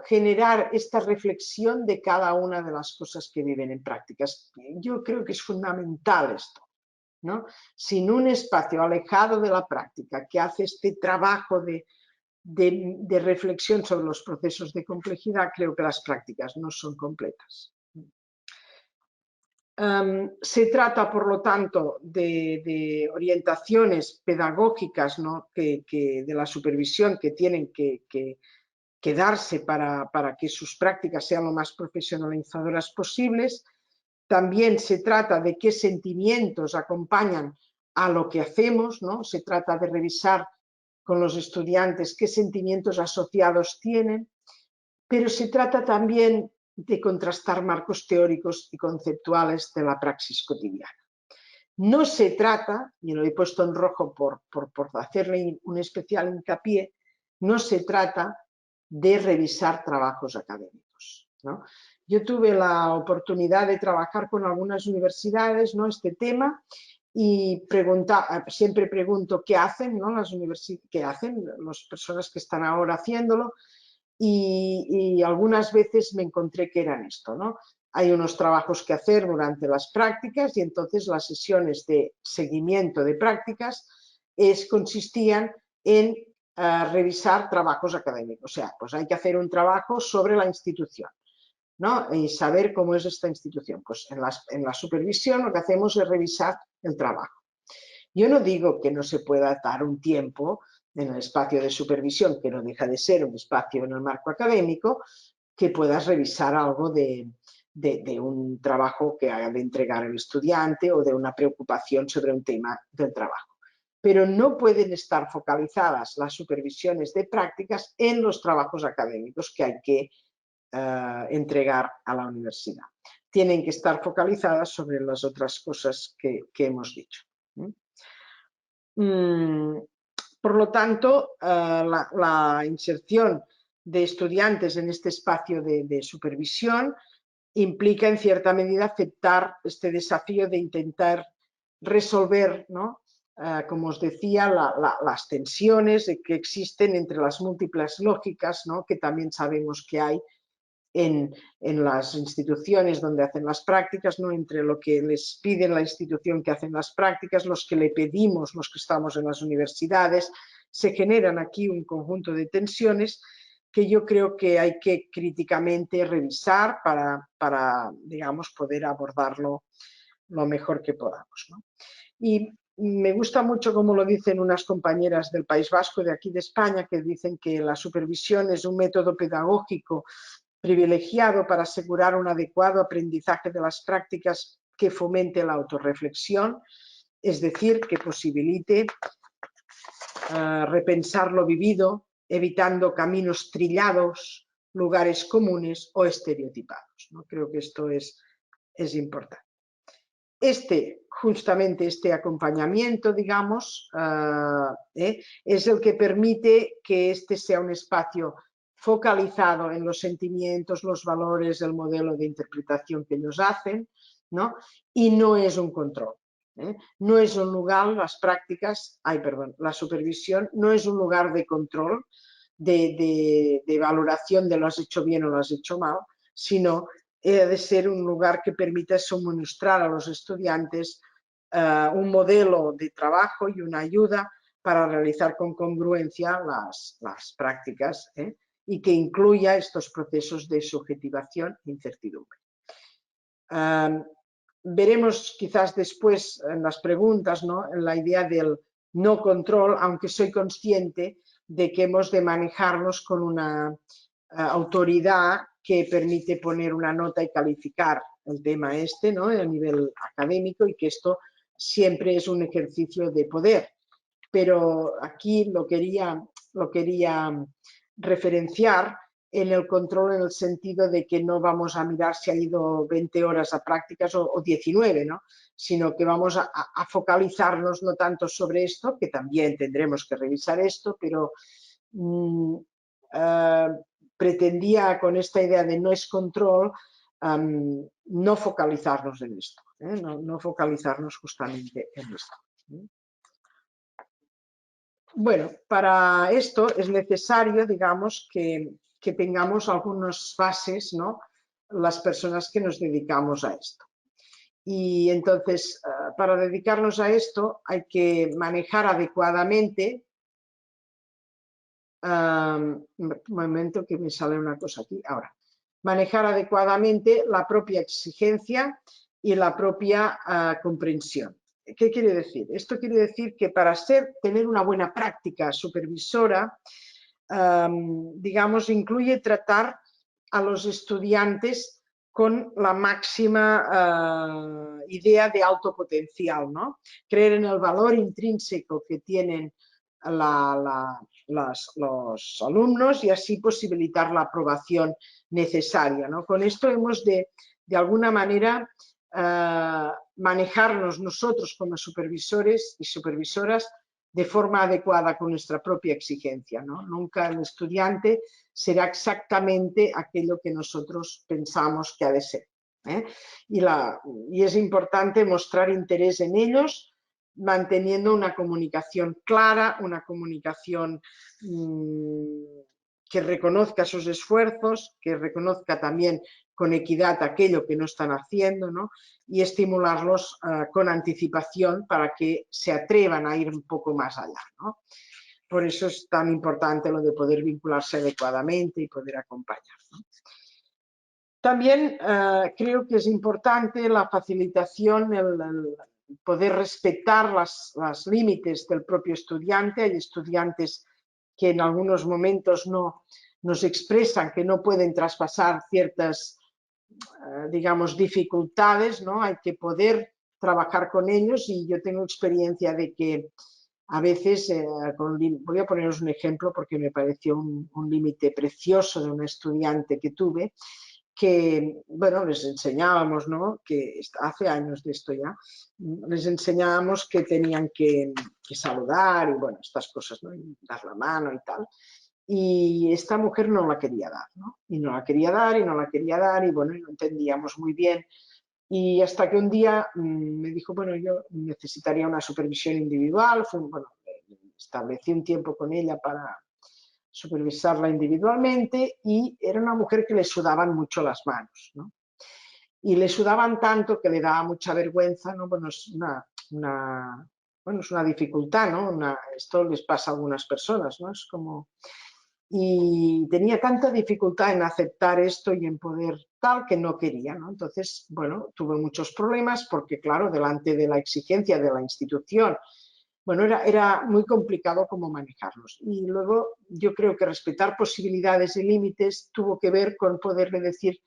generar esta reflexión de cada una de las cosas que viven en prácticas. Yo creo que es fundamental esto, ¿no? Sin un espacio alejado de la práctica que hace este trabajo de reflexión sobre los procesos de complejidad, creo que las prácticas no son completas. Se trata, por lo tanto, de orientaciones pedagógicas, ¿no? de la supervisión que tienen que darse para que sus prácticas sean lo más profesionalizadoras posibles. También se trata de qué sentimientos acompañan a lo que hacemos, ¿no? Se trata de revisar con los estudiantes qué sentimientos asociados tienen, pero se trata también de contrastar marcos teóricos y conceptuales de la praxis cotidiana. No se trata, y lo he puesto en rojo por hacerle un especial hincapié, no se trata de revisar trabajos académicos, ¿no? Yo tuve la oportunidad de trabajar con algunas universidades, ¿no? Este tema, y siempre pregunto qué hacen, ¿no? ¿Qué hacen las personas que están ahora haciéndolo? Y algunas veces me encontré que eran esto, ¿no? Hay unos trabajos que hacer durante las prácticas y entonces las sesiones de seguimiento de prácticas consistían en revisar trabajos académicos. O sea, pues hay que hacer un trabajo sobre la institución, ¿no? Y saber cómo es esta institución. Pues en la supervisión lo que hacemos es revisar el trabajo. Yo no digo que no se pueda dar un tiempo en el espacio de supervisión, que no deja de ser un espacio en el marco académico, que puedas revisar algo de un trabajo que haga de entregar el estudiante o de una preocupación sobre un tema del trabajo. Pero no pueden estar focalizadas las supervisiones de prácticas en los trabajos académicos que hay que entregar a la universidad. Tienen que estar focalizadas sobre las otras cosas que hemos dicho. Por lo tanto, la inserción de estudiantes en este espacio de supervisión implica en cierta medida aceptar este desafío de intentar resolver, ¿no? Como os decía, las tensiones que existen entre las múltiples lógicas, ¿no? Que también sabemos que hay en las instituciones donde hacen las prácticas, ¿no? Entre lo que les pide la institución que hacen las prácticas, los que le pedimos, los que estamos en las universidades, se generan aquí un conjunto de tensiones que yo creo que hay que críticamente revisar para digamos, poder abordarlo lo mejor que podamos, ¿no? Y me gusta mucho como lo dicen unas compañeras del País Vasco, de aquí de España, que dicen que la supervisión es un método pedagógico privilegiado para asegurar un adecuado aprendizaje de las prácticas que fomente la autorreflexión, es decir, que posibilite repensar lo vivido, evitando caminos trillados, lugares comunes o estereotipados, ¿no? Creo que esto es importante. Justamente este acompañamiento, digamos, es el que permite que este sea un espacio focalizado en los sentimientos, los valores, el modelo de interpretación que ellos hacen, ¿no? Y no es un control. No es un lugar, la supervisión no es un lugar de control, de valoración de lo has hecho bien o lo has hecho mal, sino de ser un lugar que permita suministrar a los estudiantes un modelo de trabajo y una ayuda para realizar con congruencia las prácticas, y que incluya estos procesos de subjetivación e incertidumbre. Veremos quizás después en las preguntas, ¿no? La idea del no control, aunque soy consciente de que hemos de manejarnos con una autoridad que permite poner una nota y calificar el tema ¿no? A nivel académico, y que esto siempre es un ejercicio de poder. Pero aquí lo quería referenciar en el control, en el sentido de que no vamos a mirar si ha ido 20 horas a prácticas o 19, ¿no? Sino que vamos a focalizarnos no tanto sobre esto, que también tendremos que revisar esto, pero pretendía con esta idea de no es control, no focalizarnos en esto, no focalizarnos justamente en esto. Bueno, para esto es necesario, digamos, que tengamos algunas bases, ¿no? Las personas que nos dedicamos a esto. Y entonces, para dedicarnos a esto hay que manejar adecuadamente. Un momento que me sale una cosa aquí. Ahora, manejar adecuadamente la propia exigencia y la propia comprensión. ¿Qué quiere decir? Esto quiere decir que para tener una buena práctica supervisora, digamos, incluye tratar a los estudiantes con la máxima idea de alto potencial, ¿no? Creer en el valor intrínseco que tienen los alumnos y así posibilitar la aprobación necesaria, ¿no? Con esto hemos de alguna manera manejarnos nosotros como supervisores y supervisoras de forma adecuada con nuestra propia exigencia, ¿no? Nunca el estudiante será exactamente aquello que nosotros pensamos que ha de ser, ¿eh? Y es importante mostrar interés en ellos, manteniendo una comunicación clara, una comunicación que reconozca sus esfuerzos, que reconozca también con equidad aquello que no están haciendo, ¿no? Y estimularlos con anticipación para que se atrevan a ir un poco más allá, ¿no? Por eso es tan importante lo de poder vincularse adecuadamente y poder acompañar, ¿no? También creo que es importante la facilitación, el poder respetar los límites del propio estudiante. Hay estudiantes que en algunos momentos nos expresan que no pueden traspasar ciertas, digamos, dificultades, ¿no? Hay que poder trabajar con ellos y yo tengo experiencia de que a veces, voy a poneros un ejemplo porque me pareció un límite precioso de una estudiante que tuve, que, bueno, les enseñábamos, ¿no? Que hace años de esto ya, les enseñábamos que tenían que saludar y, bueno, estas cosas, ¿no? Y dar la mano y tal. Y esta mujer no la quería dar, ¿no? Y no la quería dar y no la quería dar y, bueno, no entendíamos muy bien. Y hasta que un día me dijo, bueno, yo necesitaría una supervisión individual. Bueno, establecí un tiempo con ella para supervisarla individualmente y era una mujer que le sudaban mucho las manos, ¿no? Y le sudaban tanto que le daba mucha vergüenza, ¿no? Bueno, es una dificultad, ¿no? Esto les pasa a algunas personas, ¿no? Es como... Y tenía tanta dificultad en aceptar esto y en poder tal que no quería, ¿no? Entonces, bueno, tuve muchos problemas porque, claro, delante de la exigencia de la institución, bueno, era muy complicado cómo manejarlos. Y luego yo creo que respetar posibilidades y límites tuvo que ver con poderle decir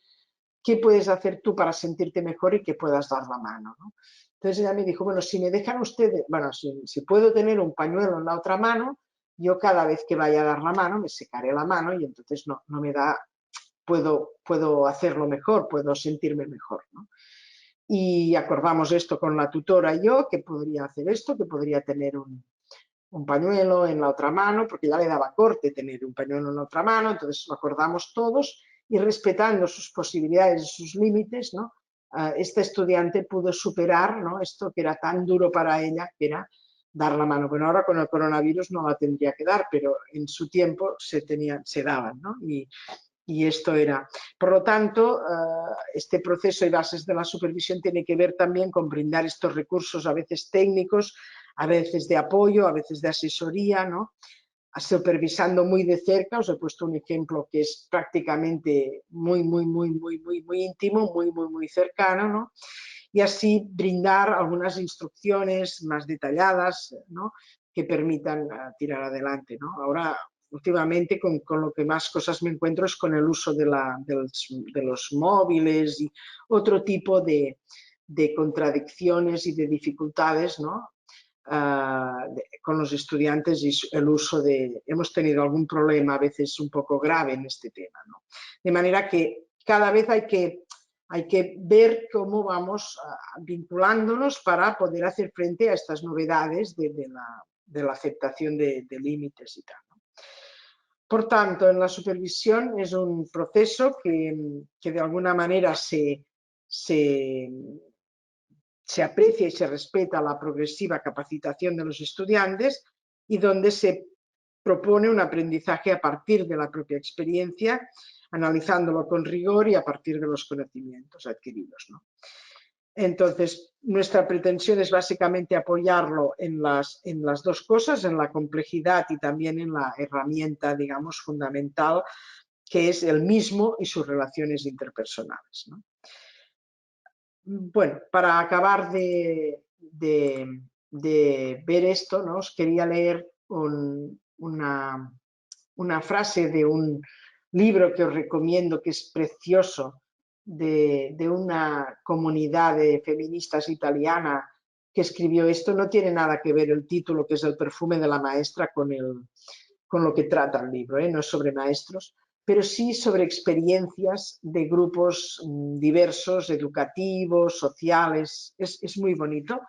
qué puedes hacer tú para sentirte mejor y que puedas dar la mano, ¿no? Entonces ella me dijo, bueno, si me dejan ustedes, bueno, si puedo tener un pañuelo en la otra mano, yo cada vez que vaya a dar la mano me secaré la mano y entonces no me da, puedo hacerlo mejor, puedo sentirme mejor, ¿no? Y acordamos esto con la tutora y yo, que podría hacer esto, que podría tener un pañuelo en la otra mano, porque ya le daba corte tener un pañuelo en la otra mano, entonces lo acordamos todos y respetando sus posibilidades y sus límites, ¿no? Esta estudiante pudo superar, ¿no? Esto que era tan duro para ella, que era dar la mano. Bueno, ahora con el coronavirus no la tendría que dar, pero en su tiempo se daban, ¿no? Y esto era. Por lo tanto, este proceso y bases de la supervisión tiene que ver también con brindar estos recursos, a veces técnicos, a veces de apoyo, a veces de asesoría, ¿no? Supervisando muy de cerca. Os he puesto un ejemplo que es prácticamente muy íntimo, muy cercano, ¿no? Y así brindar algunas instrucciones más detalladas, ¿no? Que permitan tirar adelante, ¿no? Ahora, últimamente, con lo que más cosas me encuentro es con el uso de los móviles y otro tipo de contradicciones y de dificultades, ¿no? Con los estudiantes y el uso hemos tenido algún problema a veces un poco grave en este tema, ¿no? De manera que cada vez hay que ver cómo vamos vinculándonos para poder hacer frente a estas novedades de la aceptación de límites y tal, ¿no? Por tanto, en la supervisión es un proceso que de alguna manera se aprecia y se respeta la progresiva capacitación de los estudiantes y donde se propone un aprendizaje a partir de la propia experiencia, analizándolo con rigor y a partir de los conocimientos adquiridos, ¿no? Entonces, nuestra pretensión es básicamente apoyarlo en las dos cosas, en la complejidad y también en la herramienta, digamos, fundamental, que es el mismo y sus relaciones interpersonales, ¿no? Bueno, para acabar de ver esto, ¿no? Os quería leer una frase de un libro que os recomiendo, que es precioso, de una comunidad de feministas italiana que escribió esto. No tiene nada que ver el título, que es El perfume de la maestra, con lo que trata el libro, ¿eh? No es sobre maestros, pero sí sobre experiencias de grupos diversos, educativos, sociales. Es muy bonito.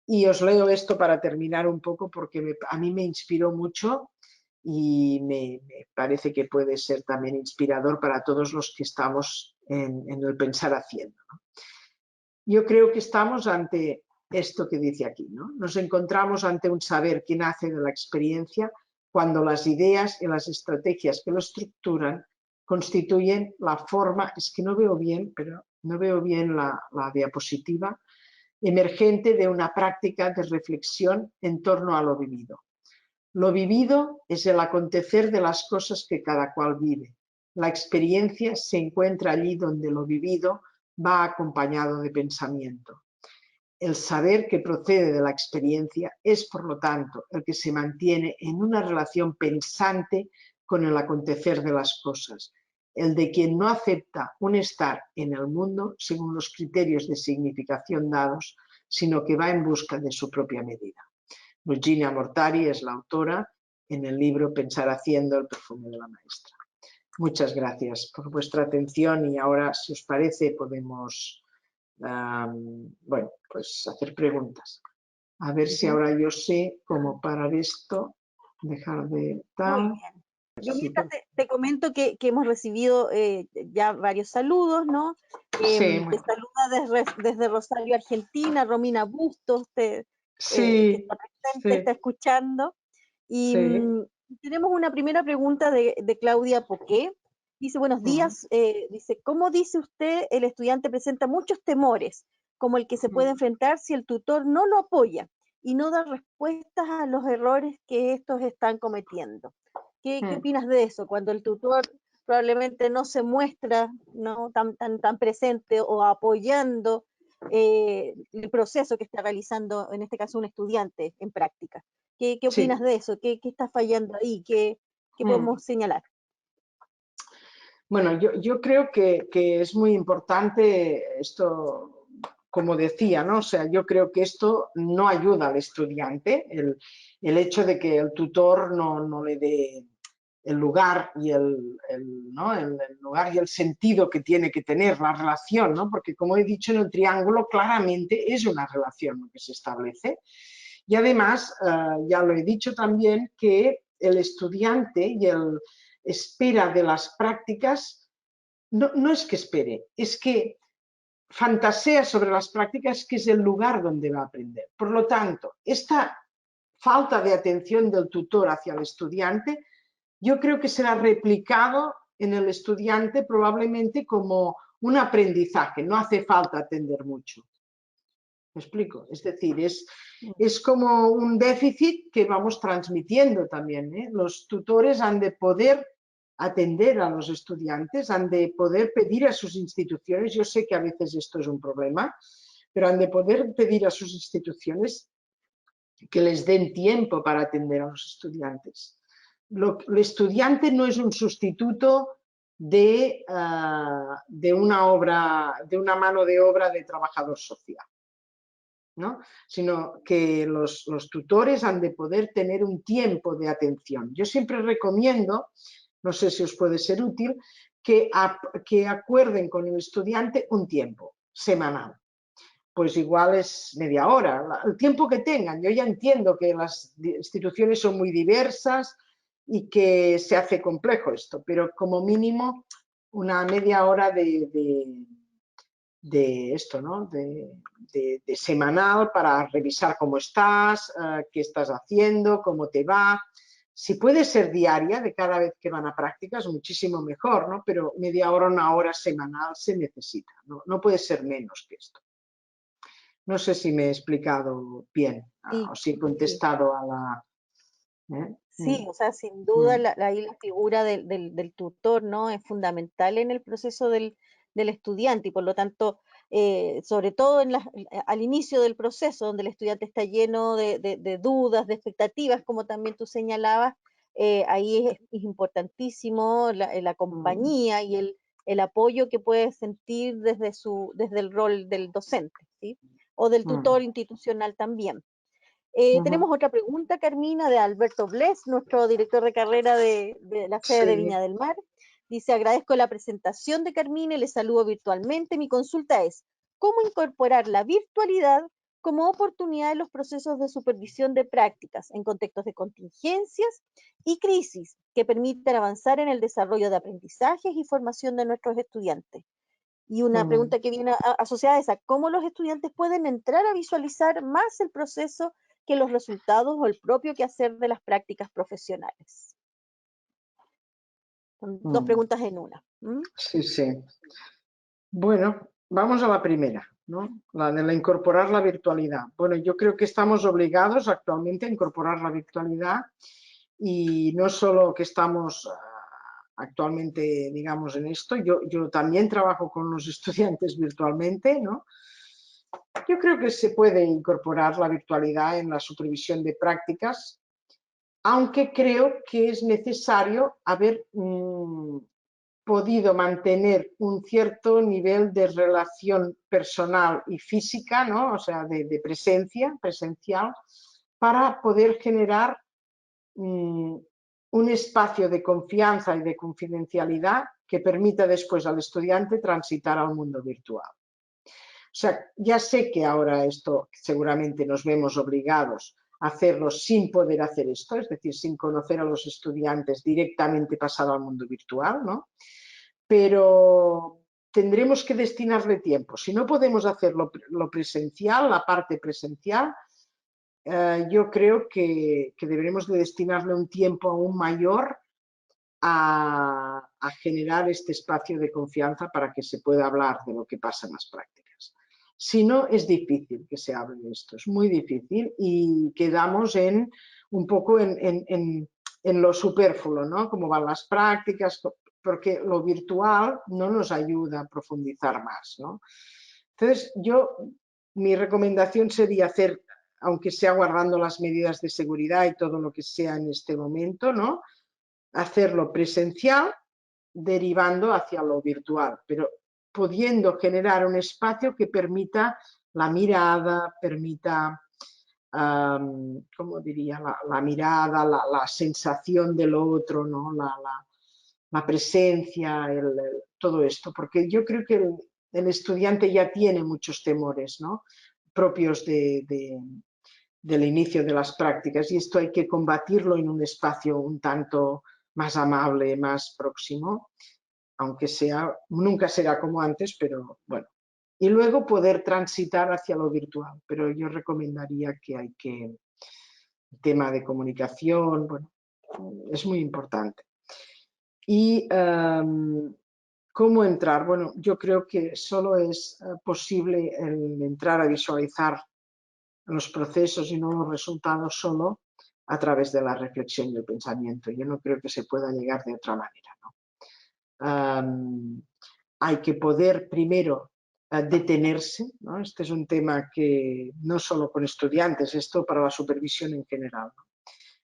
Y os leo esto para terminar un poco, porque a mí me inspiró mucho y me parece que puede ser también inspirador para todos los que estamos en el pensar haciendo, ¿no? Yo creo que estamos ante esto que dice aquí, ¿no? Nos encontramos ante un saber que nace de la experiencia, cuando las ideas y las estrategias que lo estructuran constituyen la forma, es que no veo bien, pero no veo bien la diapositiva, emergente de una práctica de reflexión en torno a lo vivido. Lo vivido es el acontecer de las cosas que cada cual vive. La experiencia se encuentra allí donde lo vivido va acompañado de pensamiento. El saber que procede de la experiencia es, por lo tanto, el que se mantiene en una relación pensante con el acontecer de las cosas, el de quien no acepta un estar en el mundo según los criterios de significación dados, sino que va en busca de su propia medida. Virginia Mortari es la autora en el libro Pensar haciendo, el perfume de la maestra. Muchas gracias por vuestra atención y ahora, si os parece, podemos bueno, pues hacer preguntas. A ver si ahora yo sé cómo parar esto, dejar de tal. Muy bien. Yo mientras te comento que hemos recibido ya varios saludos, ¿no? Sí, te saluda desde Rosario, Argentina, Romina Bustos, que sí, está presente, sí, está escuchando. Y sí. tenemos una primera pregunta de Claudia Poqué. Dice, buenos días. Dice, ¿cómo dice usted el estudiante presenta muchos temores, como el que se puede enfrentar si el tutor no lo apoya y no da respuestas a los errores que estos están cometiendo? ¿Qué opinas de eso? Cuando el tutor probablemente no se muestra, ¿no? tan presente o apoyando el proceso que está realizando, en este caso, un estudiante en práctica. ¿Qué opinas Sí. de eso? ¿Qué está fallando ahí? ¿Qué podemos señalar? Bueno, yo creo que es muy importante esto, como decía, ¿no? O sea, yo creo que esto no ayuda al estudiante, el hecho de que el tutor no le dé el lugar y ¿no? el lugar y el sentido que tiene que tener la relación, ¿no? Porque, como he dicho, en el triángulo claramente es una relación lo que se establece. Y además, ya lo he dicho también, que el estudiante y el espera de las prácticas, no es que espere, es que fantasea sobre las prácticas, que es el lugar donde va a aprender. Por lo tanto, esta falta de atención del tutor hacia el estudiante, yo creo que será replicado en el estudiante probablemente como un aprendizaje, no hace falta atender mucho. ¿Me explico? Es decir, es como un déficit que vamos transmitiendo también, ¿eh? Los tutores han de poder atender a los estudiantes, han de poder pedir a sus instituciones, yo sé que a veces esto es un problema, pero han de poder pedir a sus instituciones que les den tiempo para atender a los estudiantes. El estudiante no es un sustituto de una mano de obra de trabajador social, ¿no? Sino que los tutores han de poder tener un tiempo de atención. Yo siempre recomiendo, no sé si os puede ser útil, que acuerden con el estudiante un tiempo semanal. Pues igual es media hora, el tiempo que tengan. Yo ya entiendo que las instituciones son muy diversas y que se hace complejo esto, pero como mínimo una media hora de esto, ¿no? de semanal para revisar cómo estás, qué estás haciendo, cómo te va. Si puede ser diaria, de cada vez que van a prácticas, muchísimo mejor, ¿no? Pero media hora, una hora semanal se necesita, ¿no? No puede ser menos que esto. No sé si me he explicado bien o si he contestado a la... Sí, o sea, sin duda ahí la figura del tutor, ¿no? Es fundamental en el proceso del estudiante y por lo tanto, sobre todo al inicio del proceso, donde el estudiante está lleno de dudas, de expectativas, como también tú señalabas, ahí es importantísimo la compañía y el apoyo que puede sentir desde el rol del docente, ¿sí? O del tutor institucional también. Tenemos otra pregunta, Carmina, de Alberto Bles, nuestro director de carrera de la sede de Viña del Mar. Dice, agradezco la presentación de Carmina y le saludo virtualmente. Mi consulta es, ¿cómo incorporar la virtualidad como oportunidad en los procesos de supervisión de prácticas en contextos de contingencias y crisis que permitan avanzar en el desarrollo de aprendizajes y formación de nuestros estudiantes? Y una pregunta que viene asociada a esa, ¿cómo los estudiantes pueden entrar a visualizar más el proceso que los resultados o el propio quehacer de las prácticas profesionales? Son dos preguntas en una. Sí, sí. Bueno, vamos a la primera, ¿no? La de incorporar la virtualidad. Bueno, yo creo que estamos obligados actualmente a incorporar la virtualidad y no solo que estamos actualmente, digamos, en esto, yo también trabajo con los estudiantes virtualmente, ¿no? Yo creo que se puede incorporar la virtualidad en la supervisión de prácticas, aunque creo que es necesario haber podido mantener un cierto nivel de relación personal y física, ¿no? O sea, de presencial, para poder generar un espacio de confianza y de confidencialidad que permita después al estudiante transitar al mundo virtual. O sea, ya sé que ahora esto seguramente nos vemos obligados a hacerlo sin poder hacer esto, es decir, sin conocer a los estudiantes directamente pasado al mundo virtual, ¿no? Pero tendremos que destinarle tiempo. Si no podemos hacer lo presencial, la parte presencial, yo creo que deberemos de destinarle un tiempo aún mayor a generar este espacio de confianza para que se pueda hablar de lo que pasa en las prácticas. Si no, es difícil que se hable de esto, es muy difícil y quedamos un poco en lo superfluo, ¿no? Cómo van las prácticas, porque lo virtual no nos ayuda a profundizar más, ¿no? Entonces, mi recomendación sería hacer, aunque sea guardando las medidas de seguridad y todo lo que sea en este momento, ¿no? Hacerlo presencial, derivando hacia lo virtual, pero pudiendo generar un espacio que permita la mirada, permita, ¿cómo diría? La mirada, la sensación del otro, ¿no? La presencia, todo esto, porque yo creo que el estudiante ya tiene muchos temores, ¿no? Propios del inicio de las prácticas y esto hay que combatirlo en un espacio un tanto más amable, más próximo, aunque nunca será como antes, pero bueno. Y luego poder transitar hacia lo virtual, pero yo recomendaría el tema de comunicación, bueno, es muy importante. Y ¿cómo entrar? Bueno, yo creo que solo es posible entrar a visualizar los procesos y no los resultados solo a través de la reflexión y el pensamiento. Yo no creo que se pueda llegar de otra manera, ¿no? Hay que poder primero detenerse, ¿no? Este es un tema que no solo con estudiantes, esto para la supervisión en general, ¿no?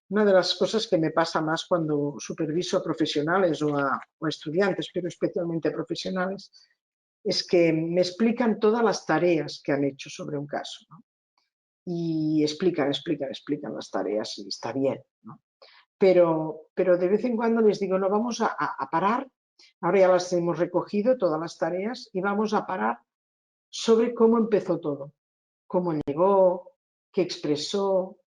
Una de las cosas que me pasa más cuando superviso a profesionales o a estudiantes, pero especialmente a profesionales, es que me explican todas las tareas que han hecho sobre un caso, ¿no? Y explican las tareas y está bien, ¿no? Pero de vez en cuando les digo, no, vamos a parar, ahora ya las hemos recogido todas las tareas y vamos a parar sobre cómo empezó todo, cómo llegó, qué expresó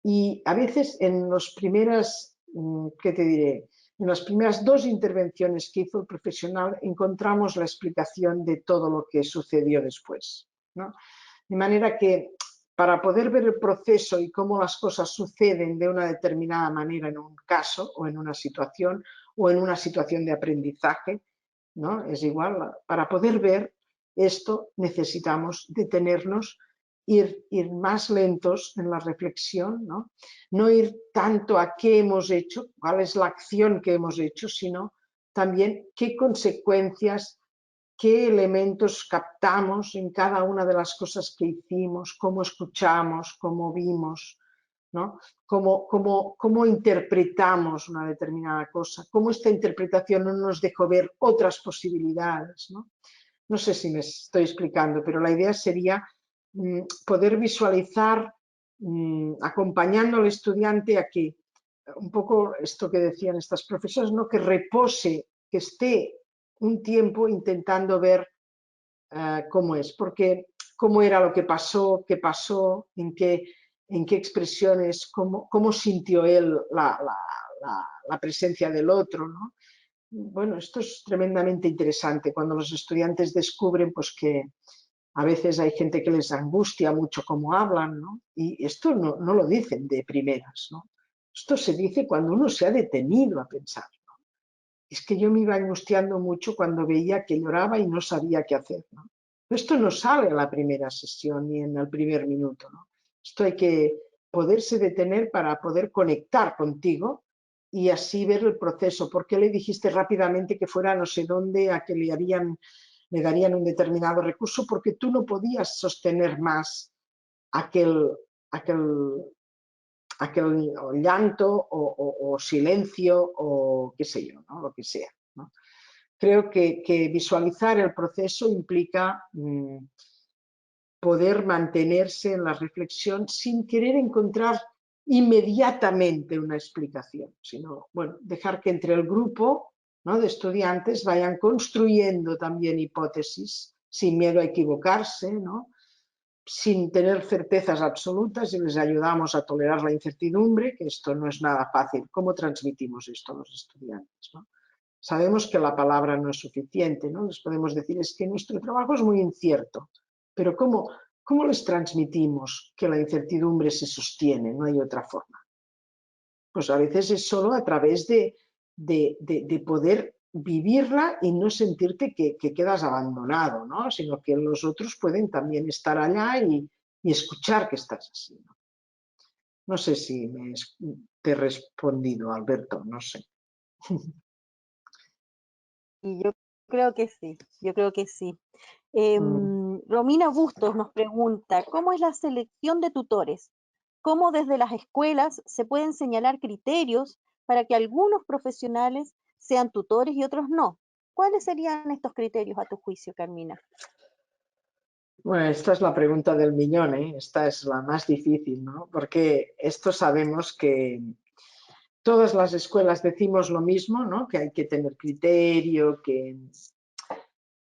y a veces en los primeros, ¿qué te diré? En las primeras 2 intervenciones que hizo el profesional encontramos la explicación de todo lo que sucedió después, ¿no? De manera que para poder ver el proceso y cómo las cosas suceden de una determinada manera en un caso o en una situación de aprendizaje, ¿no? Es igual, para poder ver esto necesitamos detenernos, ir más lentos en la reflexión, ¿no? No ir tanto a qué hemos hecho, cuál es la acción que hemos hecho, sino también qué consecuencias, qué elementos captamos en cada una de las cosas que hicimos, cómo escuchamos, cómo vimos, ¿no? Cómo interpretamos una determinada cosa, cómo esta interpretación no nos dejó ver otras posibilidades, ¿no? No sé si me estoy explicando, pero la idea sería poder visualizar acompañando al estudiante a que, un poco esto que decían estas profesoras, ¿no? Que repose, que esté un tiempo intentando ver cómo es, porque cómo era lo que pasó, qué pasó, en qué expresiones, cómo sintió él la presencia del otro, ¿no? Bueno, esto es tremendamente interesante cuando los estudiantes descubren pues, que a veces hay gente que les angustia mucho cómo hablan, ¿no? Y esto no lo dicen de primeras, ¿no? Esto se dice cuando uno se ha detenido a pensar, ¿no? Es que yo me iba angustiando mucho cuando veía que lloraba y no sabía qué hacer, ¿no? Esto no sale en la primera sesión ni en el primer minuto, ¿no? Esto hay que poderse detener para poder conectar contigo y así ver el proceso. ¿Por qué le dijiste rápidamente que fuera no sé dónde, a que le darían un determinado recurso? Porque tú no podías sostener más aquel llanto o silencio o qué sé yo, ¿no? Lo que sea, ¿no? Creo que visualizar el proceso implica poder mantenerse en la reflexión sin querer encontrar inmediatamente una explicación, sino bueno, dejar que entre el grupo, ¿no? de estudiantes vayan construyendo también hipótesis sin miedo a equivocarse, ¿no? Sin tener certezas absolutas y les ayudamos a tolerar la incertidumbre, que esto no es nada fácil. ¿Cómo transmitimos esto a los estudiantes, ¿no? Sabemos que la palabra no es suficiente, ¿no? Les podemos decir es que nuestro trabajo es muy incierto, pero ¿cómo les transmitimos que la incertidumbre se sostiene? No hay otra forma. Pues a veces es solo a través de poder vivirla y no sentirte que quedas abandonado, ¿no? Sino que los otros pueden también estar allá y escuchar que estás así, ¿no? No sé si te he respondido, Alberto, no sé. Y yo creo que sí, yo creo que sí. Romina Bustos nos pregunta, ¿cómo es la selección de tutores? ¿Cómo desde las escuelas se pueden señalar criterios para que algunos profesionales sean tutores y otros no? ¿Cuáles serían estos criterios a tu juicio, Carmina? Bueno, esta es la pregunta del millón, ¿eh? Esta es la más difícil, ¿no? Porque esto sabemos que todas las escuelas decimos lo mismo, ¿no? Que hay que tener criterio,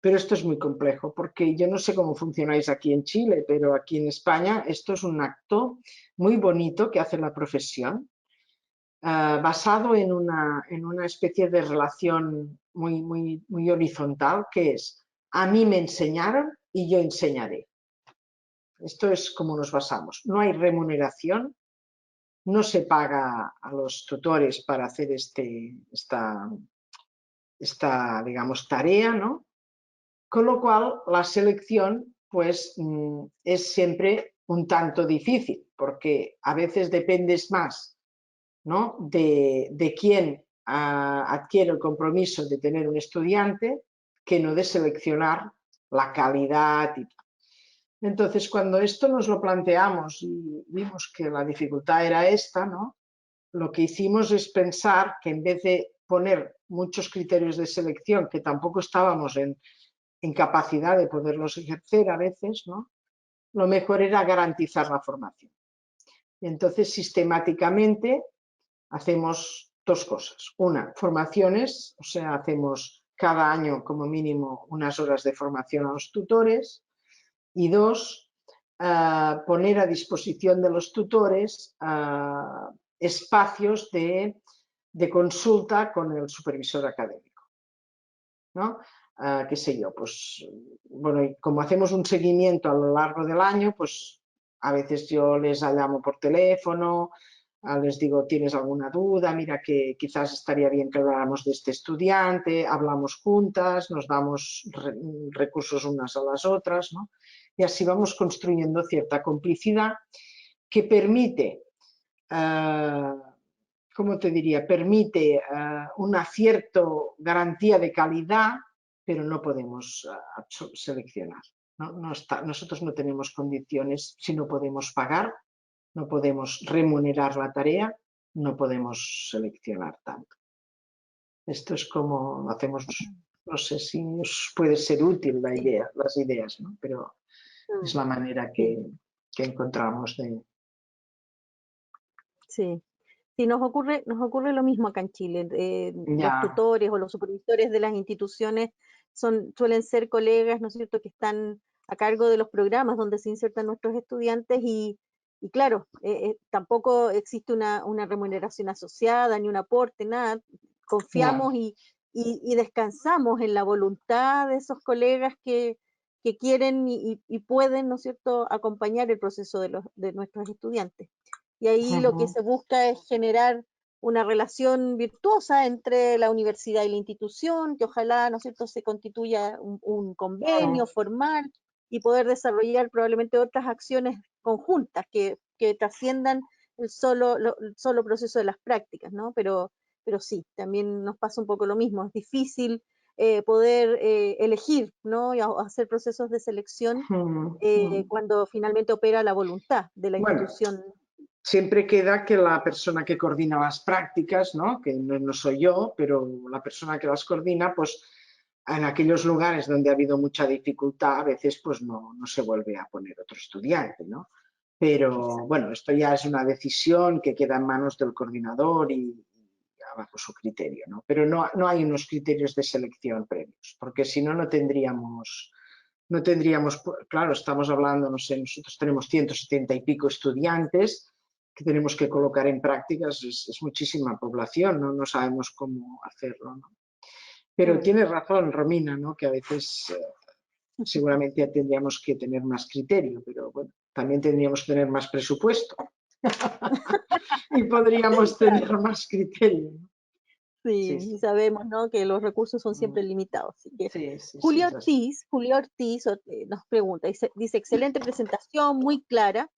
pero esto es muy complejo, porque yo no sé cómo funcionáis aquí en Chile, pero aquí en España esto es un acto muy bonito que hace la profesión, basado en una especie de relación muy horizontal, que es, a mí me enseñaron y yo enseñaré. Esto es como nos basamos. No hay remuneración, no se paga a los tutores para hacer esta digamos, tarea, ¿no? Con lo cual, la selección pues, es siempre un tanto difícil, porque a veces dependes más, ¿no? de quién adquiere el compromiso de tener un estudiante que no de seleccionar la calidad y tal. Entonces, cuando esto nos lo planteamos y vimos que la dificultad era esta, ¿no? Lo que hicimos es pensar que en vez de poner muchos criterios de selección, que tampoco estábamos en capacidad de poderlos ejercer a veces, ¿no? Lo mejor era garantizar la formación. Y entonces, sistemáticamente, hacemos dos cosas. Una, formaciones, o sea, hacemos cada año como mínimo unas horas de formación a los tutores. Y dos, poner a disposición de los tutores espacios de de consulta con el supervisor académico, ¿no? Qué sé yo, pues, bueno, y como hacemos un seguimiento a lo largo del año, pues a veces yo les llamo por teléfono, les digo, ¿tienes alguna duda? Mira que quizás estaría bien que habláramos de este estudiante, hablamos juntas, nos damos recursos unas a las otras, ¿no? Y así vamos construyendo cierta complicidad que permite, ¿cómo te diría? Permite una cierta garantía de calidad, pero no podemos seleccionar. Nosotros no tenemos condiciones si no podemos pagar, no podemos remunerar la tarea, no podemos seleccionar tanto. Esto es como hacemos, no sé si os puede ser útil la idea, las ideas, ¿no? Pero es la manera que encontramos de... Sí. Sí, nos ocurre lo mismo acá en Chile. Los Ya, tutores o los supervisores de las instituciones suelen ser colegas, ¿no es cierto?, que están a cargo de los programas donde se insertan nuestros estudiantes y claro, tampoco existe una remuneración asociada, ni un aporte, nada. Confiamos ya. y descansamos en la voluntad de esos colegas que quieren y pueden, ¿no es cierto?, acompañar el proceso de nuestros estudiantes. Y ahí lo que se busca es generar una relación virtuosa entre la universidad y la institución, que ojalá, ¿no es cierto?, se constituya un convenio formal y poder desarrollar probablemente otras acciones conjuntas que trasciendan el solo proceso de las prácticas, ¿no? Pero sí, también nos pasa un poco lo mismo, es difícil poder elegir, ¿no? Y hacer procesos de selección cuando finalmente opera la voluntad de la Bueno, institución. siempre queda que la persona que coordina las prácticas, ¿no? Que no soy yo, pero la persona que las coordina, pues en aquellos lugares donde ha habido mucha dificultad, a veces pues no se vuelve a poner otro estudiante, ¿no? Pero bueno, esto ya es una decisión que queda en manos del coordinador y bajo su criterio, ¿no? Pero no hay unos criterios de selección previos, porque si no, no tendríamos, claro, estamos hablando, no sé, nosotros tenemos 170 y pico estudiantes que tenemos que colocar en prácticas, es muchísima población, no sabemos cómo hacerlo, ¿no? Pero tienes razón, Romina, ¿no? Que a veces seguramente tendríamos que tener más criterio, pero bueno, también tendríamos que tener más presupuesto y podríamos tener más criterio, ¿no? Sí, sabemos, ¿no?, que los recursos son siempre limitados. Así que Julio Ortiz nos pregunta, dice, excelente presentación, muy clara.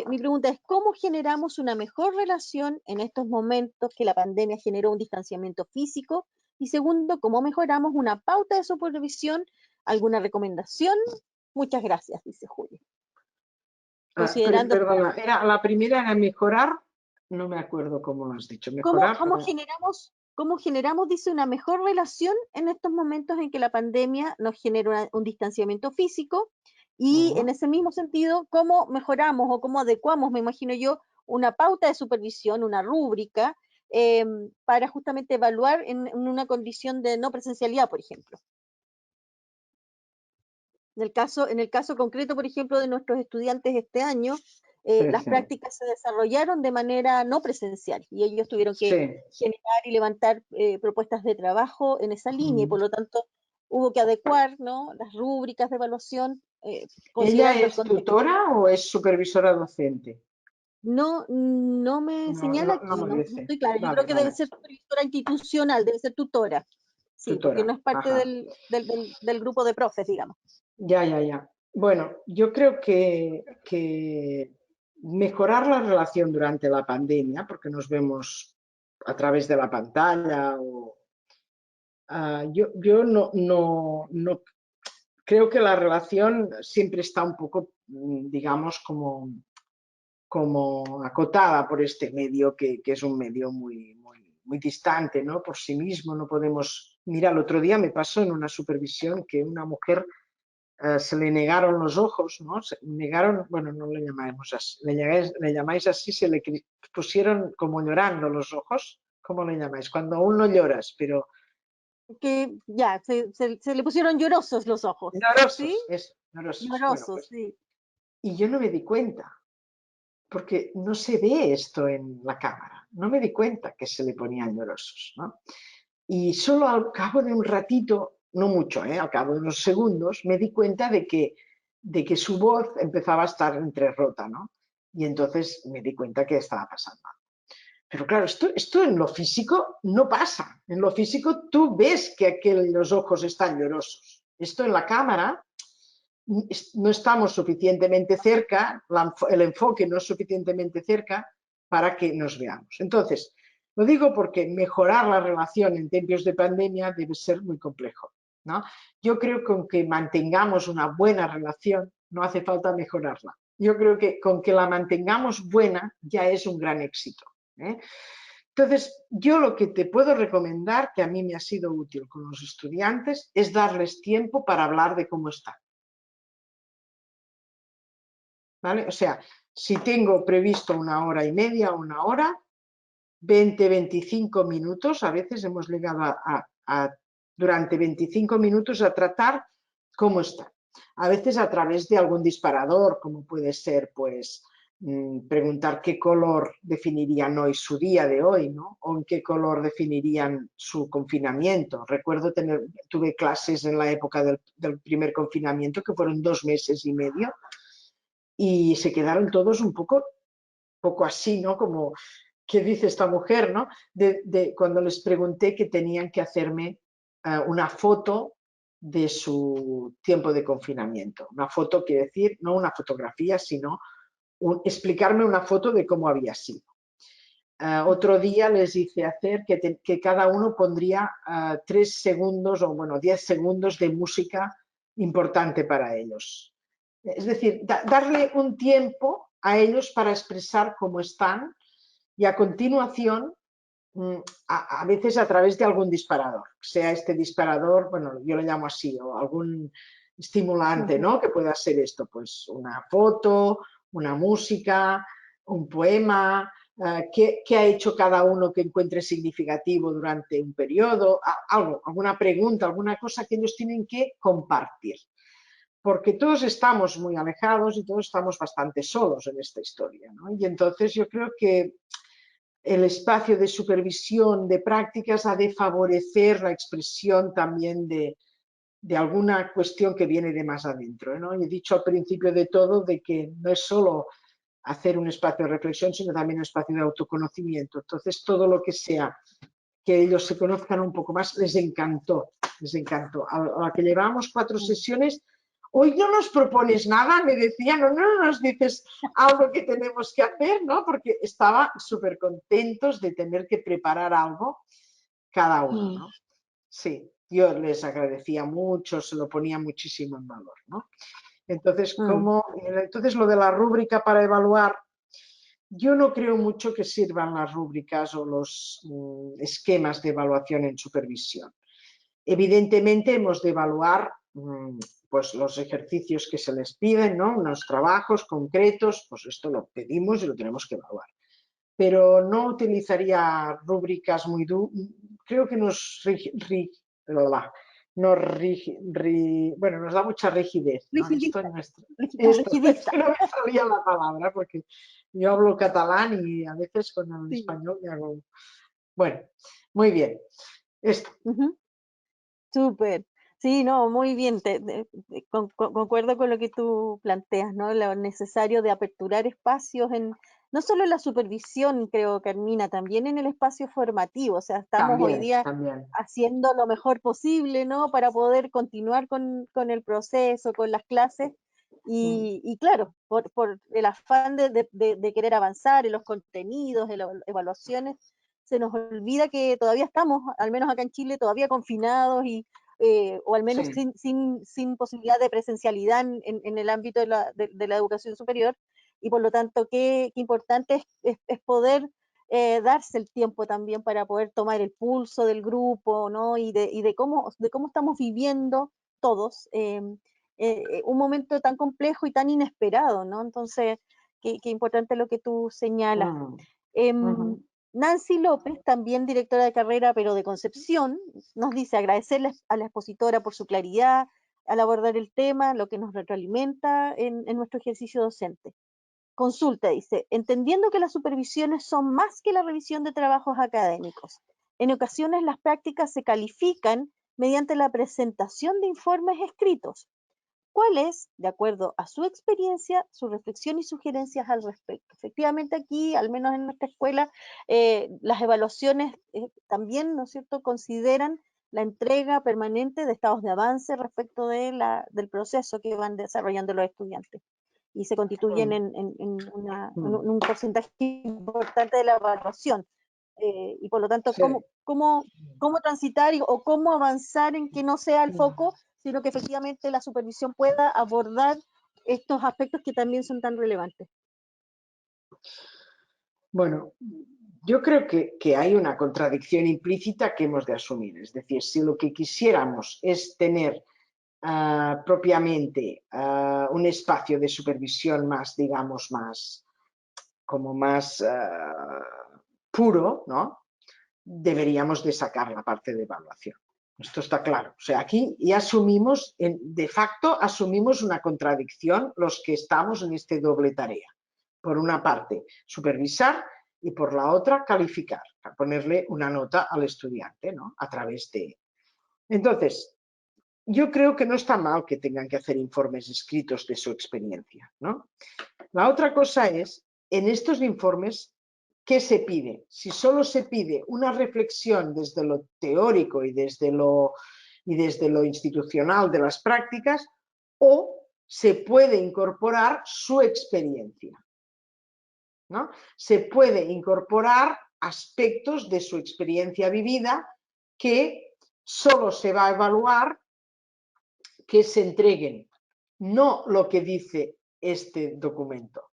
Mi pregunta es, ¿cómo generamos una mejor relación en estos momentos que la pandemia generó un distanciamiento físico? Y segundo, ¿cómo mejoramos una pauta de supervisión? ¿Alguna recomendación? Muchas gracias, dice Julio. Considerando... Perdona, la primera era mejorar, no me acuerdo cómo lo has dicho, mejorar. ¿Cómo generamos, dice, una mejor relación en estos momentos en que la pandemia nos genera un distanciamiento físico? Y en ese mismo sentido, ¿cómo mejoramos o cómo adecuamos, me imagino yo, una pauta de supervisión, una rúbrica, para justamente evaluar en una condición de no presencialidad, por ejemplo? En el caso concreto, por ejemplo, de nuestros estudiantes este año, las prácticas se desarrollaron de manera no presencial y ellos tuvieron que generar y levantar propuestas de trabajo en esa línea y por lo tanto hubo que adecuar, ¿no?, las rúbricas de evaluación. ¿Ella es tutora o es supervisora docente? No me señala aquí, no estoy clara. Yo creo que debe ser supervisora institucional, debe ser tutora. Sí, porque no es parte del grupo de profes, digamos. Ya. Bueno, yo creo que mejorar la relación durante la pandemia, porque nos vemos a través de la pantalla, yo no creo que la relación siempre está un poco, digamos, como acotada por este medio, que es un medio muy distante, ¿no? Por sí mismo, no podemos... Mira, el otro día me pasó en una supervisión que una mujer se le negaron los ojos, ¿no? Se negaron, bueno, no le llamamos así, le llamáis así, se le pusieron como llorando los ojos. ¿Cómo le llamáis? Cuando aún no lloras, pero... Que ya, se le pusieron llorosos los ojos. Llorosos, ¿Sí? eso, llorosos. Llorosos, Bueno, pues, sí. y yo no me di cuenta. porque no se ve esto en la cámara. No me di cuenta que se le ponían llorosos, ¿no? Y solo al cabo de un ratito, no mucho, al cabo de unos segundos, me di cuenta de que su voz empezaba a estar entrerrota, ¿no? Y entonces me di cuenta que estaba pasando. Pero claro, esto en lo físico no pasa. En lo físico tú ves que los ojos están llorosos. Esto en la cámara no estamos suficientemente cerca, el enfoque no es suficientemente cerca para que nos veamos. Entonces, lo digo porque mejorar la relación en tiempos de pandemia debe ser muy complejo, ¿no? Yo creo que con que mantengamos una buena relación no hace falta mejorarla. Yo creo que con que la mantengamos buena ya es un gran éxito, ¿eh? Entonces, yo lo que te puedo recomendar, que a mí me ha sido útil con los estudiantes, es darles tiempo para hablar de cómo están. ¿Vale? O sea, si tengo previsto 1 hora y media, 1 hora, 20, 25 minutos, a veces hemos llegado durante 25 minutos a tratar cómo está. A veces a través de algún disparador, como puede ser, pues, preguntar qué color definirían hoy su día de hoy, ¿no? O en qué color definirían su confinamiento. Recuerdo tuve clases en la época del primer confinamiento, que fueron 2 meses y medio, y se quedaron todos un poco así, ¿no? Como, ¿qué dice esta mujer, no? Cuando les pregunté que tenían que hacerme una foto de su tiempo de confinamiento. Una foto, quiere decir, no una fotografía, sino explicarme una foto de cómo había sido. Otro día les hice hacer que cada uno pondría 3 segundos o, bueno, 10 segundos de música importante para ellos. Es decir, darle un tiempo a ellos para expresar cómo están y a continuación, a veces a través de algún disparador, sea este disparador, bueno, yo lo llamo así, o algún estimulante, ¿no? Que pueda ser esto, pues una foto, una música, un poema, qué ha hecho cada uno que encuentre significativo durante un periodo, alguna pregunta, alguna cosa que ellos tienen que compartir. Porque todos estamos muy alejados y todos estamos bastante solos en esta historia, ¿no? Y entonces yo creo que el espacio de supervisión de prácticas ha de favorecer la expresión también de alguna cuestión que viene de más adentro, ¿no? Y he dicho al principio de todo de que no es solo hacer un espacio de reflexión, sino también un espacio de autoconocimiento. Entonces, todo lo que sea que ellos se conozcan un poco más, les encantó, les encantó. A la que llevábamos 4 sesiones, hoy no nos propones nada, me decía, no nos dices algo que tenemos que hacer, ¿no? Porque estaban súper contentos de tener que preparar algo cada uno, ¿no? Sí, yo les agradecía mucho, se lo ponía muchísimo en valor, ¿no? Entonces, entonces lo de la rúbrica para evaluar, yo no creo mucho que sirvan las rúbricas o los esquemas de evaluación en supervisión. Evidentemente hemos de evaluar pues los ejercicios que se les piden, ¿no? Unos trabajos concretos, pues esto lo pedimos y lo tenemos que evaluar. Pero no utilizaría rúbricas muy duras, creo que nos da mucha rigidez, ¿no? Esto no me salía la palabra porque yo hablo catalán y a veces con el español me hago... Bueno, muy bien. Esto. Súper. Sí, no, muy bien. Concuerdo con lo que tú planteas, ¿no? Lo necesario de aperturar espacios no solo en la supervisión, creo, Carmina, también en el espacio formativo. O sea, estamos hoy día haciendo lo mejor posible, ¿no? Para poder continuar con el proceso, con las clases. Y claro, por el afán de querer avanzar en los contenidos, en las evaluaciones, se nos olvida que todavía estamos, al menos acá en Chile, todavía confinados o al menos sin posibilidad de presencialidad en el ámbito de la educación superior, y por lo tanto qué importante es poder darse el tiempo también para poder tomar el pulso del grupo, ¿no? Y de cómo estamos viviendo todos un momento tan complejo y tan inesperado, ¿no? Entonces, qué importante lo que tú señalas. Nancy López, también directora de carrera, pero de Concepción, nos dice agradecerle a la expositora por su claridad al abordar el tema, lo que nos retroalimenta en nuestro ejercicio docente. consulta, dice, entendiendo que las supervisiones son más que la revisión de trabajos académicos. En ocasiones las prácticas se califican mediante la presentación de informes escritos. ¿Cuál es, de acuerdo a su experiencia, su reflexión y sugerencias al respecto? Efectivamente aquí, al menos en nuestra escuela, las evaluaciones también, ¿no es cierto?, consideran la entrega permanente de estados de avance respecto de del proceso que van desarrollando los estudiantes y se constituyen en un porcentaje importante de la evaluación. Y por lo tanto, Sí. ¿cómo transitar o cómo avanzar en que no sea el foco, sino que efectivamente la supervisión pueda abordar estos aspectos que también son tan relevantes? Bueno, yo creo que hay una contradicción implícita que hemos de asumir. Es decir, si lo que quisiéramos es tener propiamente un espacio de supervisión más, digamos, más puro, ¿no? Deberíamos de sacar la parte de evaluación. Esto está claro. O sea, aquí ya asumimos, de facto, asumimos una contradicción los que estamos en esta doble tarea. Por una parte, supervisar y por la otra, calificar, ponerle una nota al estudiante, ¿no? A través de... Entonces, yo creo que no está mal que tengan que hacer informes escritos de su experiencia, ¿no? La otra cosa es, en estos informes, ¿qué se pide? Si solo se pide una reflexión desde lo teórico y desde lo institucional de las prácticas, o se puede incorporar su experiencia, ¿no? Se puede incorporar aspectos de su experiencia vivida que solo se va a evaluar que se entreguen, no lo que dice este documento.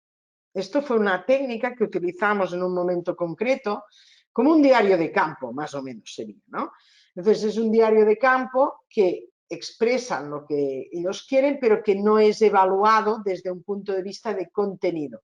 Esto fue una técnica que utilizamos en un momento concreto, como un diario de campo, más o menos sería, ¿no? Entonces es un diario de campo que expresan lo que ellos quieren, pero que no es evaluado desde un punto de vista de contenido,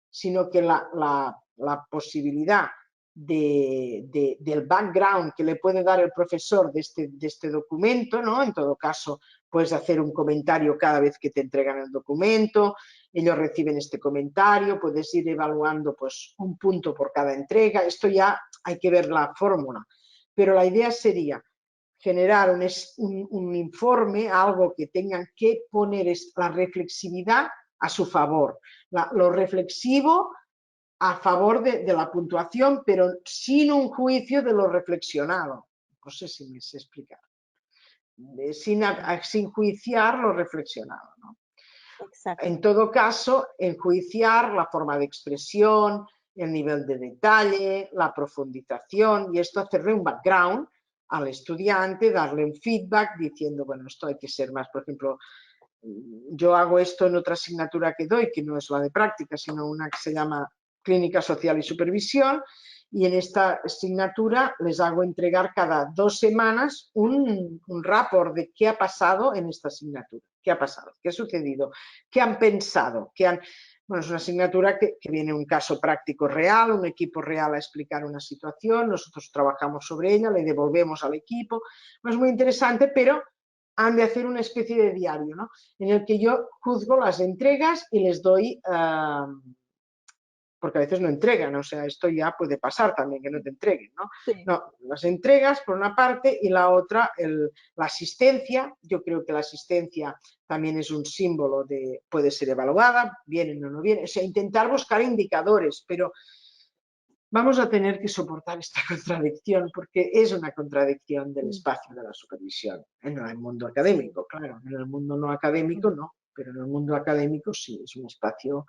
sino que la posibilidad del background que le puede dar el profesor de este documento, ¿no? En todo caso, puedes hacer un comentario cada vez que te entregan el documento, ellos reciben este comentario, puedes ir evaluando pues, un punto por cada entrega, esto ya hay que ver la fórmula, pero la idea sería generar un informe, algo que tengan que poner la reflexividad a su favor, lo reflexivo a favor de la puntuación, pero sin un juicio de lo reflexionado. No sé si me sé explicar. Sin juiciar lo reflexionado, ¿no? Exacto. En todo caso, enjuiciar la forma de expresión, el nivel de detalle, la profundización, y esto hacerle un background al estudiante, darle un feedback diciendo, bueno, esto hay que ser más, por ejemplo, yo hago esto en otra asignatura que doy, que no es la de práctica, sino una que se llama Clínica Social y Supervisión, y en esta asignatura les hago entregar cada 2 semanas un rapport de qué ha pasado en esta asignatura, qué ha pasado, qué ha sucedido, qué han pensado, Bueno, es una asignatura que viene un caso práctico real, un equipo real a explicar una situación, nosotros trabajamos sobre ella, le devolvemos al equipo, es muy interesante, pero han de hacer una especie de diario, ¿no? En el que yo juzgo las entregas y les doy, porque a veces no entregan, o sea, esto ya puede pasar también, que no te entreguen, ¿no? Sí. No, las entregas por una parte y la otra, la asistencia. Yo creo que la asistencia también es un símbolo de, puede ser evaluada, vienen o no vienen, o sea, intentar buscar indicadores, pero vamos a tener que soportar esta contradicción porque es una contradicción del espacio de la supervisión en el mundo académico, claro, en el mundo no académico no, pero en el mundo académico sí, es un espacio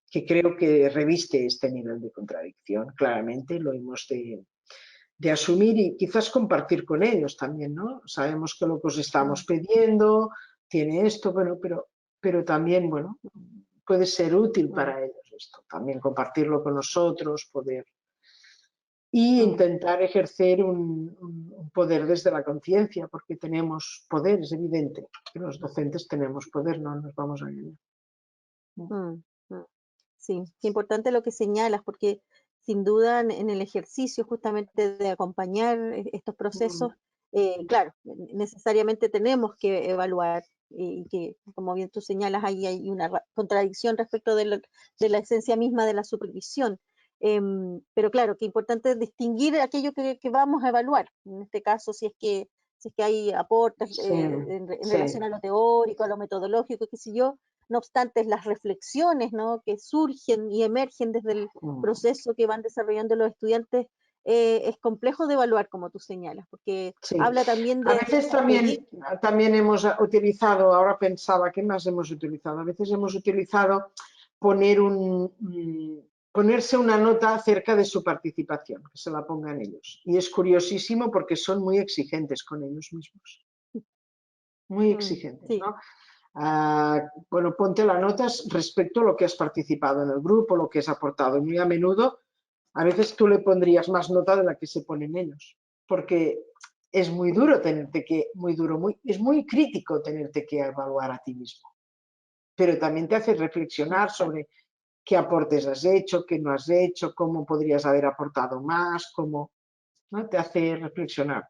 que creo que reviste este nivel de contradicción, claramente lo hemos de asumir y quizás compartir con ellos también, ¿no? Sabemos que lo que os estamos pidiendo tiene esto, bueno, pero también, bueno, puede ser útil para ellos esto, también compartirlo con nosotros, poder y intentar ejercer un poder desde la conciencia, porque tenemos poder, es evidente que los docentes tenemos poder, no nos vamos a engañar. Sí, es importante lo que señalas, porque sin duda en el ejercicio justamente de acompañar estos procesos, claro, necesariamente tenemos que evaluar y que, como bien tú señalas, ahí hay una contradicción respecto de la esencia misma de la supervisión. Pero claro, que importante es distinguir aquello que vamos a evaluar. En este caso, si es que hay aportes Sí, en sí. relación a lo teórico, a lo metodológico, qué sé yo. No obstante, las reflexiones, ¿no?, que surgen y emergen desde el proceso que van desarrollando los estudiantes, es complejo de evaluar, como tú señalas, porque Sí. habla también A de... veces también hemos utilizado, ahora pensaba, ¿qué más hemos utilizado? A veces hemos utilizado ponerse una nota acerca de su participación, que se la pongan ellos. Y es curiosísimo porque son muy exigentes con ellos mismos. Muy exigentes, sí. ¿no? Bueno, ponte las notas respecto a lo que has participado en el grupo, lo que has aportado. Muy a menudo, a veces tú le pondrías más nota de la que se ponen ellos, porque es muy duro es muy crítico tenerte que evaluar a ti mismo, pero también te hace reflexionar sobre qué aportes has hecho, qué no has hecho, cómo podrías haber aportado más, cómo, ¿no? Te hace reflexionar.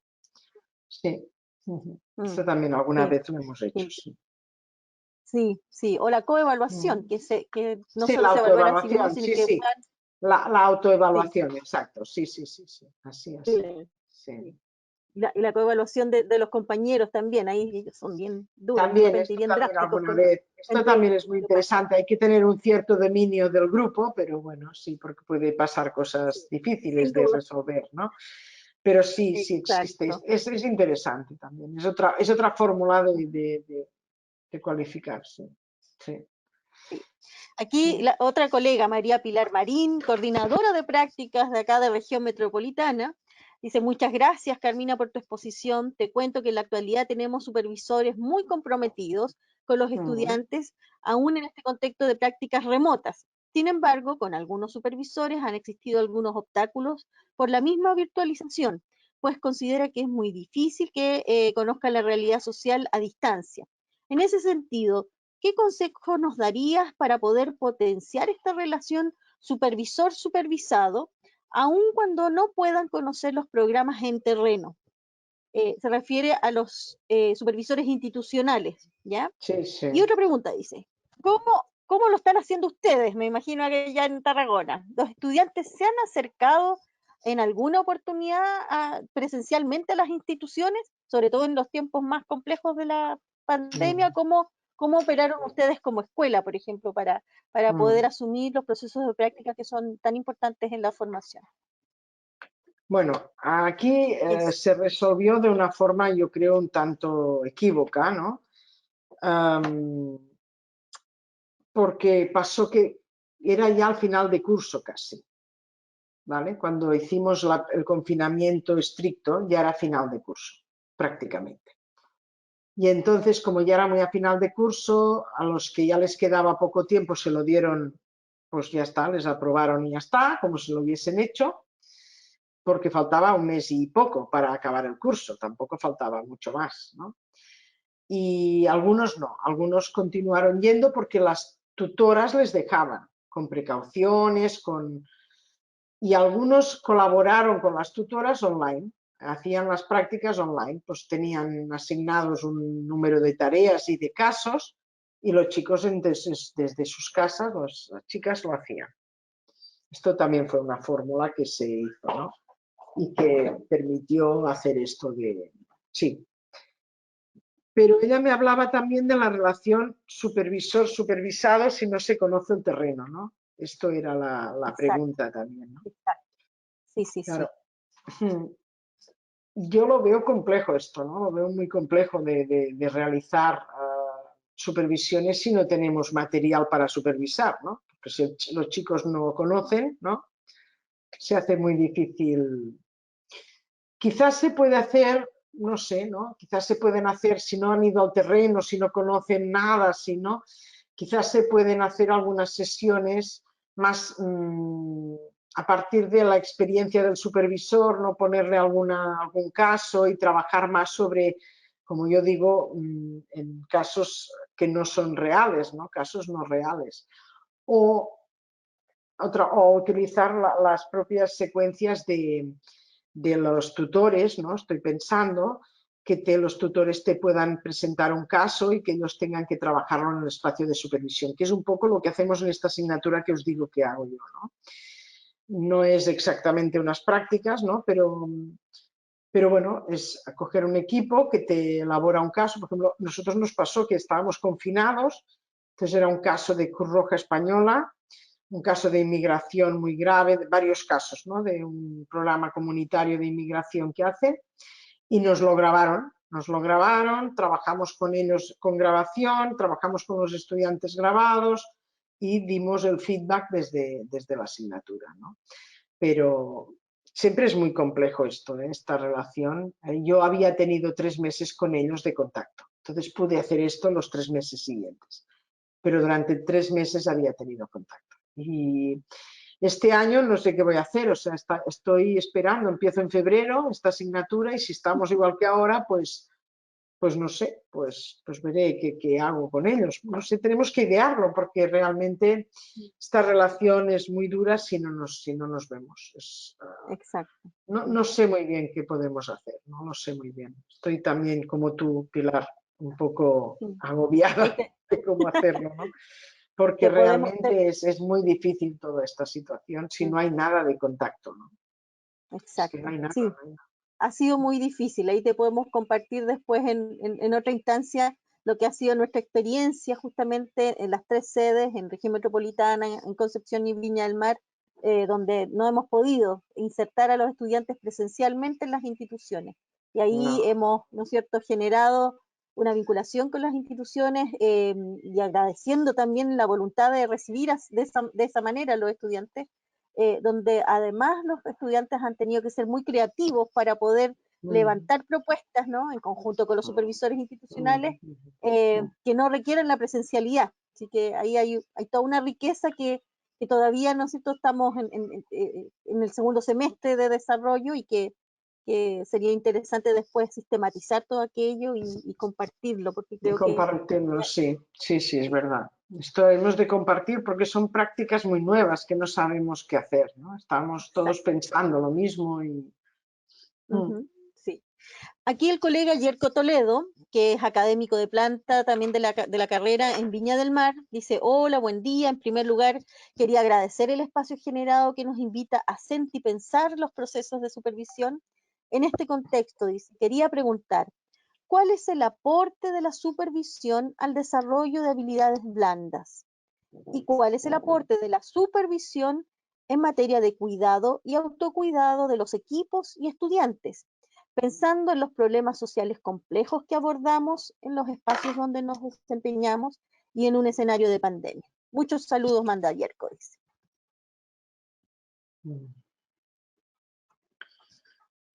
Sí. Esto también alguna Sí. vez lo hemos hecho, sí. Sí, sí, o la coevaluación, que no Sí, solo la se evalúen a sí mismos, autoevaluación, sino sí, que sí. puedan... La autoevaluación, exacto, sí, así, Sí, sí. y la coevaluación de los compañeros también, ahí ellos son bien duros de También, repente y esto bien también drásticos alguna vez, esto entre también es muy los demás. interesante, hay que tener un cierto dominio del grupo, pero bueno, sí, porque puede pasar Sí, cosas difíciles sin de duda, resolver, ¿no? Pero sí, sí existe, exacto. es interesante también, es otra fórmula de cualificarse, sí. Sí. Aquí la otra colega, María Pilar Marín, coordinadora de prácticas de acá de región metropolitana, dice: muchas gracias, Carmina, por tu exposición. Te cuento que en la actualidad tenemos supervisores muy comprometidos con los estudiantes, aún en este contexto de prácticas remotas. Sin embargo, con algunos supervisores han existido algunos obstáculos por la misma virtualización, pues considera que es muy difícil que conozcan la realidad social a distancia. En ese sentido, ¿qué consejo nos darías para poder potenciar esta relación supervisor-supervisado, aun cuando no puedan conocer los programas en terreno? Se refiere a los supervisores institucionales, ¿ya? Sí, sí. Y otra pregunta dice: ¿cómo lo están haciendo ustedes? Me imagino que ya en Tarragona. ¿Los estudiantes se han acercado en alguna oportunidad presencialmente a las instituciones, sobre todo en los tiempos más complejos de la pandemia? ¿Cómo operaron ustedes como escuela, por ejemplo, para poder asumir los procesos de práctica que son tan importantes en la formación? Bueno, aquí se resolvió de una forma, yo creo, un tanto equívoca, ¿no? Porque pasó que era ya al final de curso casi, ¿vale? Cuando hicimos el confinamiento estricto, ya era final de curso, prácticamente. Y entonces, como ya era muy a final de curso, a los que ya les quedaba poco tiempo se lo dieron, pues ya está, les aprobaron y ya está, como si lo hubiesen hecho, porque faltaba un mes y poco para acabar el curso, tampoco faltaba mucho más, ¿no? Y algunos no, algunos continuaron yendo porque las tutoras les dejaban, con precauciones, y algunos colaboraron con las tutoras online, hacían las prácticas online, pues tenían asignados un número de tareas y de casos y los chicos desde sus casas, las chicas lo hacían. Esto también fue una fórmula que se hizo, ¿no? Y que permitió hacer esto de... Sí. Pero ella me hablaba también de la relación supervisor-supervisado si no se conoce el terreno, ¿no? Esto era la pregunta también, ¿no? Exacto. Sí. Claro. Yo lo veo complejo esto, ¿no? Lo veo muy complejo de realizar supervisiones si no tenemos material para supervisar, ¿no? Porque si los chicos no conocen, ¿no? Se hace muy difícil. Quizás se puede hacer, no sé, ¿no? Quizás se pueden hacer, si no han ido al terreno, si no conocen nada, si no, quizás se pueden hacer algunas sesiones más a partir de la experiencia del supervisor, no ponerle algún caso y trabajar más sobre, como yo digo, en casos que no son reales, ¿no? Casos no reales. O utilizar las propias secuencias de los tutores, ¿no? Estoy pensando, que los tutores te puedan presentar un caso y que ellos tengan que trabajarlo en el espacio de supervisión, que es un poco lo que hacemos en esta asignatura que os digo que hago yo, ¿no? No es exactamente unas prácticas, ¿no? Pero bueno, es coger un equipo que te elabora un caso. Por ejemplo, nosotros nos pasó que estábamos confinados, entonces era un caso de Cruz Roja Española, un caso de inmigración muy grave, varios casos, ¿no? De un programa comunitario de inmigración que hacen, y nos lo grabaron, trabajamos con ellos con grabación, trabajamos con los estudiantes grabados y dimos el feedback desde la asignatura, ¿no? Pero siempre es muy complejo esto, ¿eh? Esta relación. Yo había tenido 3 meses con ellos de contacto, entonces pude hacer esto los 3 meses siguientes, pero durante 3 meses había tenido contacto. Y este año no sé qué voy a hacer, o sea, estoy esperando, empiezo en febrero esta asignatura y si estamos igual que ahora, pues no sé, pues veré qué hago con ellos. No sé, tenemos que idearlo porque realmente esta relación es muy dura si no nos vemos. Exacto. No sé muy bien qué podemos hacer, no lo sé muy bien. Estoy también como tú, Pilar, un poco agobiada de cómo hacerlo, ¿no? Porque realmente es muy difícil toda esta situación si no hay nada de contacto, ¿no? Exacto, Es que no hay nada, sí. no hay nada. Ha sido muy difícil. Ahí te podemos compartir después en otra instancia lo que ha sido nuestra experiencia justamente en las 3 sedes, en Región Metropolitana, en Concepción y Viña del Mar, donde no hemos podido insertar a los estudiantes presencialmente en las instituciones. Y ahí hemos, ¿no es cierto?, generado una vinculación con las instituciones y agradeciendo también la voluntad de recibir de esa manera a los estudiantes, donde además los estudiantes han tenido que ser muy creativos para poder levantar propuestas, ¿no?, en conjunto con los supervisores institucionales, que no requieren la presencialidad. Así que ahí hay toda una riqueza que todavía nosotros estamos en el segundo semestre de desarrollo y que sería interesante después sistematizar todo aquello y compartirlo, porque creo compartirlo, sí, es verdad. Esto hemos de compartir porque son prácticas muy nuevas que no sabemos qué hacer, ¿no? Estamos todos pensando lo mismo y... Sí. Aquí el colega Yerko Toledo, que es académico de planta también de la carrera en Viña del Mar, dice: hola, buen día. En primer lugar, quería agradecer el espacio generado que nos invita a sentipensar los procesos de supervisión. En este contexto, dice, quería preguntar, ¿cuál es el aporte de la supervisión al desarrollo de habilidades blandas? ¿Y cuál es el aporte de la supervisión en materia de cuidado y autocuidado de los equipos y estudiantes, pensando en los problemas sociales complejos que abordamos en los espacios donde nos desempeñamos y en un escenario de pandemia? Muchos saludos, manda Yerko, dice.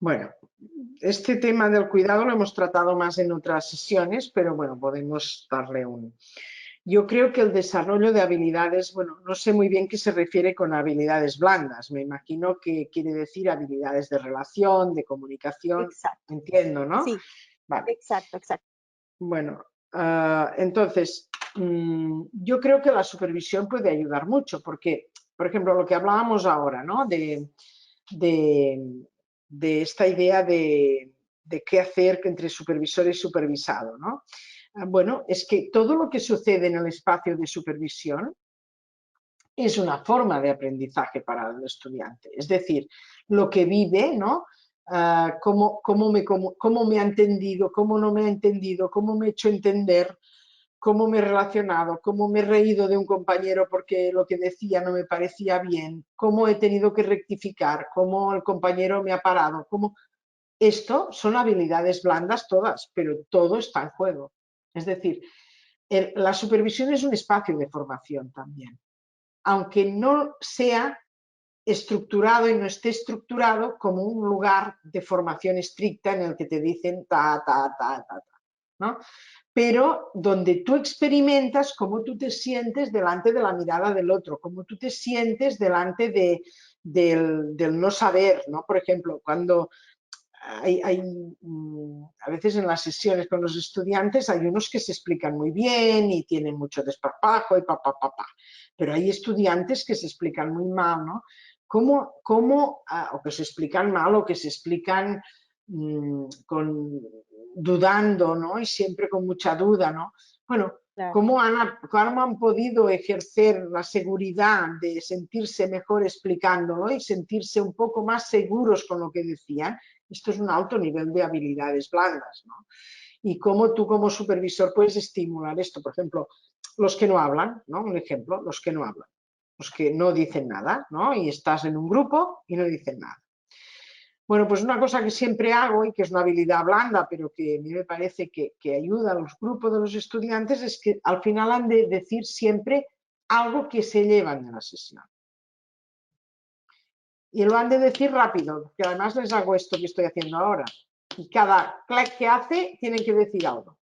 Bueno, este tema del cuidado lo hemos tratado más en otras sesiones, pero bueno, podemos darle un... Yo creo que el desarrollo de habilidades, bueno, no sé muy bien qué se refiere con habilidades blandas, me imagino que quiere decir habilidades de relación, de comunicación, exacto. Entiendo, ¿no? Sí, vale. Exacto. Bueno, entonces, yo creo que la supervisión puede ayudar mucho, porque, por ejemplo, lo que hablábamos ahora, ¿no? De esta idea de qué hacer entre supervisor y supervisado, ¿no? Bueno, es que todo lo que sucede en el espacio de supervisión es una forma de aprendizaje para el estudiante. Es decir, lo que vive, ¿no? Cómo me ha entendido, cómo no me ha entendido, cómo me he hecho entender, cómo me he relacionado, cómo me he reído de un compañero porque lo que decía no me parecía bien, cómo he tenido que rectificar, cómo el compañero me ha parado. Esto son habilidades blandas todas, pero todo está en juego. Es decir, la supervisión es un espacio de formación también. Aunque no sea estructurado y no esté estructurado como un lugar de formación estricta en el que te dicen ta, ¿no? Pero donde tú experimentas cómo tú te sientes delante de la mirada del otro, cómo tú te sientes delante del no saber, ¿no? Por ejemplo, cuando a veces en las sesiones con los estudiantes hay unos que se explican muy bien y tienen mucho desparpajo y pero hay estudiantes que se explican muy mal, ¿no? O que se explican mal o que se explican dudando, ¿no? Y siempre con mucha duda, ¿no? Bueno, Claro. ¿cómo han podido ejercer la seguridad de sentirse mejor explicándolo y sentirse un poco más seguros con lo que decían? Esto es un alto nivel de habilidades blandas, ¿no? Y cómo tú como supervisor puedes estimular esto. Por ejemplo, los que no hablan, ¿no? Un ejemplo, los que no hablan, los que no dicen nada, ¿no? Y estás en un grupo y no dicen nada. Bueno, pues una cosa que siempre hago y que es una habilidad blanda, pero que a mí me parece que ayuda a los grupos de los estudiantes, es que al final han de decir siempre algo que se llevan de la sesión. Y lo han de decir rápido, que además les hago esto que estoy haciendo ahora. Y cada clic que hace tienen que decir algo.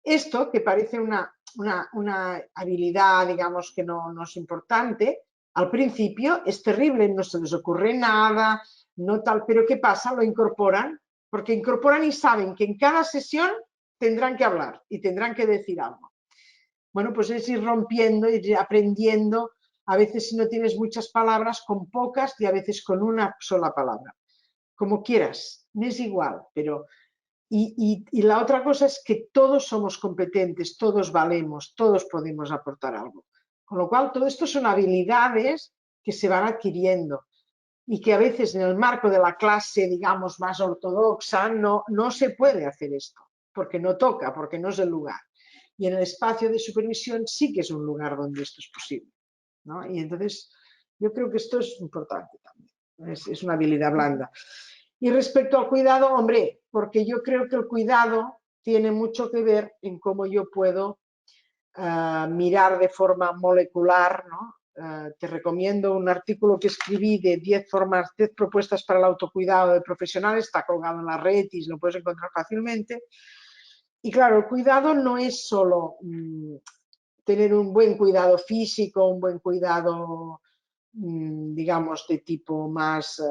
Esto, que parece una habilidad, digamos, que no es importante, al principio es terrible, no se les ocurre nada, no tal, pero ¿qué pasa? Lo incorporan, porque incorporan y saben que en cada sesión tendrán que hablar y tendrán que decir algo. Bueno, pues es ir rompiendo, ir aprendiendo, a veces si no tienes muchas palabras, con pocas y a veces con una sola palabra. Como quieras, no es igual, pero... Y la otra cosa es que todos somos competentes, todos valemos, todos podemos aportar algo. Con lo cual, todo esto son habilidades que se van adquiriendo y que a veces en el marco de la clase, digamos, más ortodoxa, no se puede hacer esto, porque no toca, porque no es el lugar. Y en el espacio de supervisión sí que es un lugar donde esto es posible, ¿no? Y entonces, yo creo que esto es importante también, es una habilidad blanda. Y respecto al cuidado, hombre, porque yo creo que el cuidado tiene mucho que ver en cómo yo puedo mirar de forma molecular, ¿no? Te recomiendo un artículo que escribí de 10 propuestas para el autocuidado de profesionales, está colgado en la red y lo puedes encontrar fácilmente. Y claro, el cuidado no es solo tener un buen cuidado físico, un buen cuidado, digamos, de tipo más,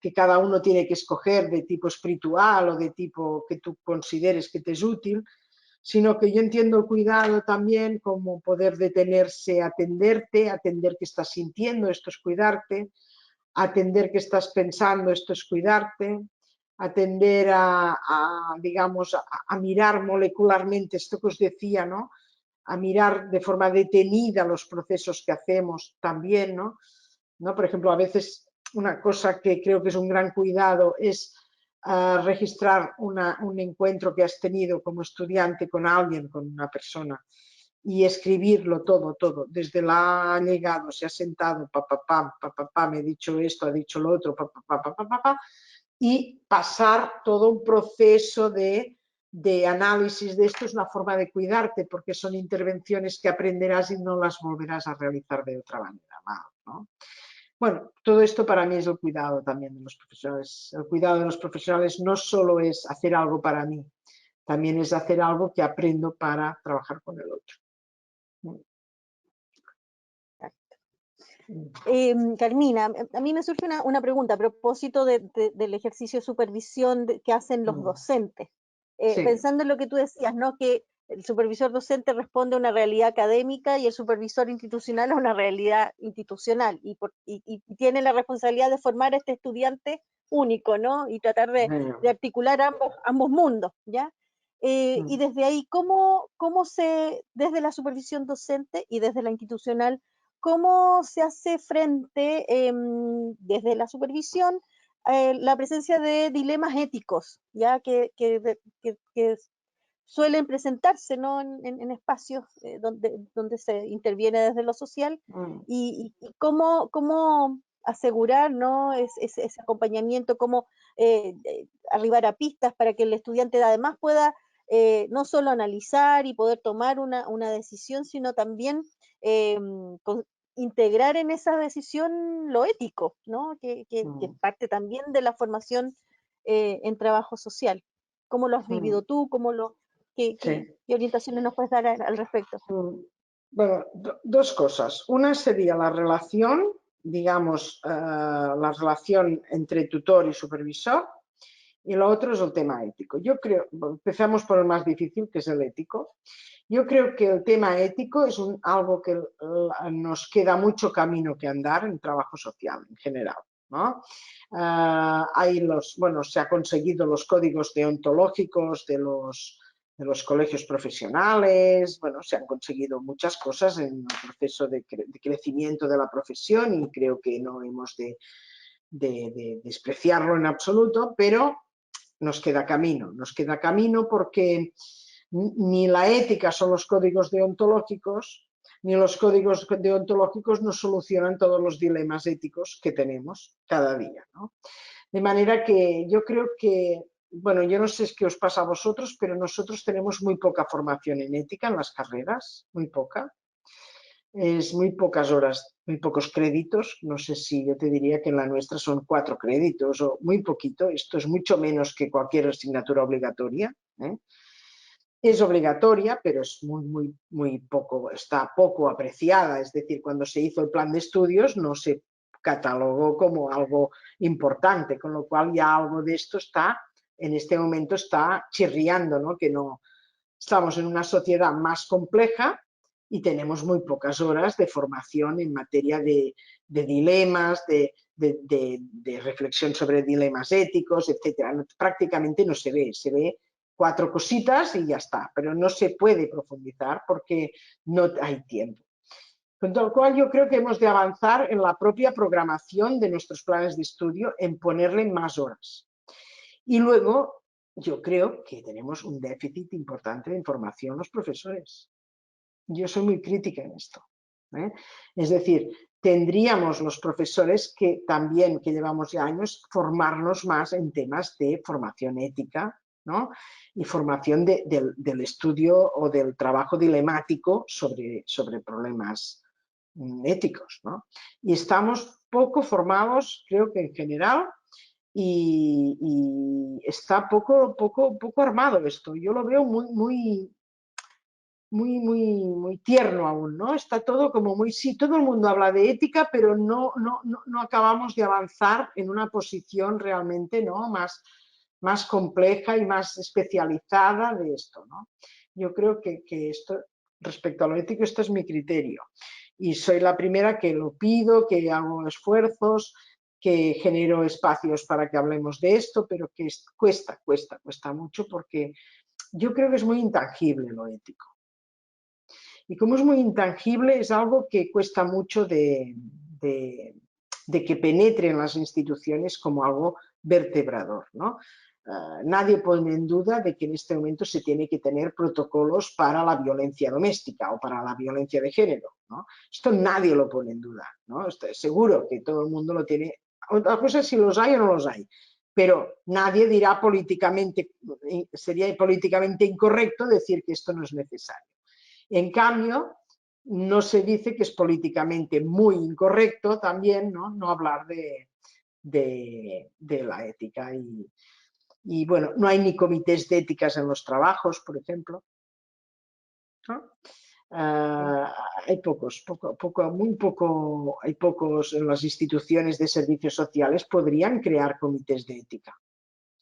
que cada uno tiene que escoger, de tipo espiritual o de tipo que tú consideres que te es útil, sino que yo entiendo el cuidado también como poder detenerse, atenderte, atender qué estás sintiendo, esto es cuidarte, atender qué estás pensando, esto es cuidarte, atender digamos, a mirar molecularmente, esto que os decía, ¿no? A mirar de forma detenida los procesos que hacemos también, ¿no? Por ejemplo, a veces una cosa que creo que es un gran cuidado es registrar un encuentro que has tenido como estudiante con alguien, con una persona, y escribirlo todo, desde la ha llegado, se ha sentado, me ha dicho esto, ha dicho lo otro, y pasar todo un proceso de análisis de esto. Es una forma de cuidarte, porque son intervenciones que aprenderás y no las volverás a realizar de otra manera mal, ¿no? Bueno, todo esto para mí es el cuidado también de los profesionales. El cuidado de los profesionales no solo es hacer algo para mí, también es hacer algo que aprendo para trabajar con el otro. Carmina, a mí me surge una pregunta a propósito del ejercicio de supervisión que hacen los docentes. Sí. Pensando en lo que tú decías, ¿no? Que el supervisor docente responde a una realidad académica y el supervisor institucional a una realidad institucional y tiene la responsabilidad de formar a este estudiante único, ¿no? Y tratar de articular ambos mundos, ¿ya? Y desde ahí, ¿cómo desde la supervisión docente y desde la institucional, cómo se hace frente desde la supervisión la presencia de dilemas éticos, ya que suelen presentarse, ¿no? en espacios donde se interviene desde lo social y cómo asegurar, ¿no? ese acompañamiento, cómo arribar a pistas para que el estudiante además pueda no solo analizar y poder tomar una decisión, sino también integrar en esa decisión lo ético, ¿no? Que es parte también de la formación en trabajo social. ¿Cómo lo has vivido tú? ¿Qué orientaciones nos puedes dar al respecto? Bueno, dos cosas. Una sería la relación, digamos, la relación entre tutor y supervisor, y lo otro es el tema ético. Yo creo, empezamos por el más difícil, que es el ético. Yo creo que el tema ético es algo que nos queda mucho camino que andar en trabajo social en general, ¿no? Se han conseguido los códigos deontológicos de los colegios profesionales, bueno, se han conseguido muchas cosas en el proceso de crecimiento de la profesión y creo que no hemos de despreciarlo en absoluto, pero nos queda camino porque ni la ética son los códigos deontológicos, ni los códigos deontológicos nos solucionan todos los dilemas éticos que tenemos cada día, ¿no? De manera que yo creo que, bueno, yo no sé qué os pasa a vosotros, pero nosotros tenemos muy poca formación en ética en las carreras, muy poca. Es muy pocas horas, muy pocos créditos. No sé si yo te diría que en la nuestra son 4 créditos o muy poquito. Esto es mucho menos que cualquier asignatura obligatoria, ¿eh? Es obligatoria, pero es muy poco, está poco apreciada. Es decir, cuando se hizo el plan de estudios no se catalogó como algo importante, con lo cual ya algo de esto en este momento está chirriando, ¿no? Que no estamos en una sociedad más compleja y tenemos muy pocas horas de formación en materia de dilemas, de reflexión sobre dilemas éticos, etc. Prácticamente no se ve 4 cositas y ya está, pero no se puede profundizar porque no hay tiempo. Con lo cual yo creo que hemos de avanzar en la propia programación de nuestros planes de estudio, en ponerle más horas. Y luego yo creo que tenemos un déficit importante de información los profesores. Yo soy muy crítica en esto, ¿eh? Es decir, tendríamos los profesores que también, que llevamos ya años, formarnos más en temas de formación ética, ¿no? Y formación del estudio o del trabajo dilemático sobre problemas éticos, ¿no? Y estamos poco formados, creo que en general, y está poco armado esto. Yo lo veo muy tierno aún, ¿no? Está todo como sí, todo el mundo habla de ética, pero no acabamos de avanzar en una posición realmente, ¿no? más compleja y más especializada de esto, ¿no? Yo creo que esto, respecto a lo ético, esto es mi criterio. Y soy la primera que lo pido, que hago esfuerzos, que genero espacios para que hablemos de esto, pero que cuesta mucho porque yo creo que es muy intangible lo ético. Y como es muy intangible, es algo que cuesta mucho de que penetre en las instituciones como algo vertebrador, ¿no? Nadie pone en duda de que en este momento se tiene que tener protocolos para la violencia doméstica o para la violencia de género, ¿no? Esto nadie lo pone en duda, ¿no? Estoy seguro que todo el mundo lo tiene. Otra cosa es si los hay o no los hay, pero nadie dirá sería políticamente incorrecto decir que esto no es necesario. En cambio, no se dice que es políticamente muy incorrecto también no hablar de la ética. Y bueno, no hay ni comités de éticas en los trabajos, por ejemplo, ¿no? Hay hay pocos en las instituciones de servicios sociales, podrían crear comités de ética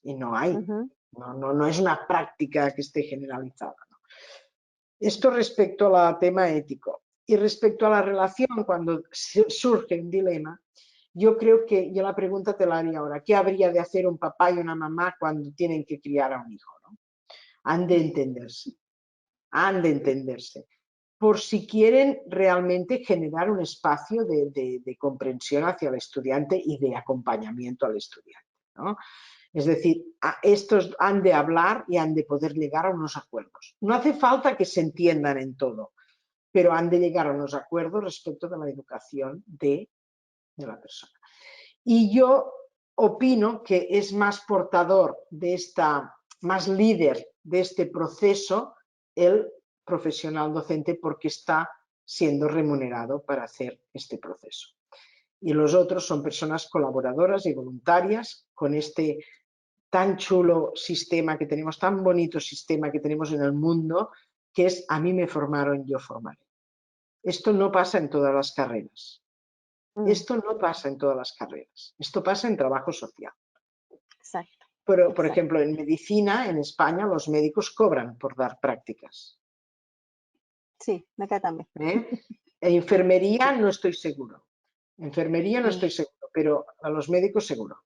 y no hay. No es una práctica que esté generalizada. Esto respecto al tema ético. Y respecto a la relación, cuando surge un dilema, yo creo que yo la pregunta te la haría ahora. ¿Qué habría de hacer un papá y una mamá cuando tienen que criar a un hijo, ¿no? Han de entenderse. Por si quieren realmente generar un espacio de comprensión hacia el estudiante y de acompañamiento al estudiante, ¿no? Es decir, estos han de hablar y han de poder llegar a unos acuerdos. No hace falta que se entiendan en todo, pero han de llegar a unos acuerdos respecto de la educación de la persona. Y yo opino que es más portador más líder de este proceso el profesional docente porque está siendo remunerado para hacer este proceso. Y los otros son personas colaboradoras y voluntarias con este tan chulo sistema que tenemos, tan bonito sistema que tenemos en el mundo, que es a mí me formaron, yo formaré. Esto no pasa en todas las carreras. Esto no pasa en todas las carreras. Esto pasa en trabajo social. Exacto. Pero, por ejemplo, en medicina, en España, los médicos cobran por dar prácticas. Sí, acá también. En enfermería no estoy seguro. Enfermería no estoy seguro, pero a los médicos seguro.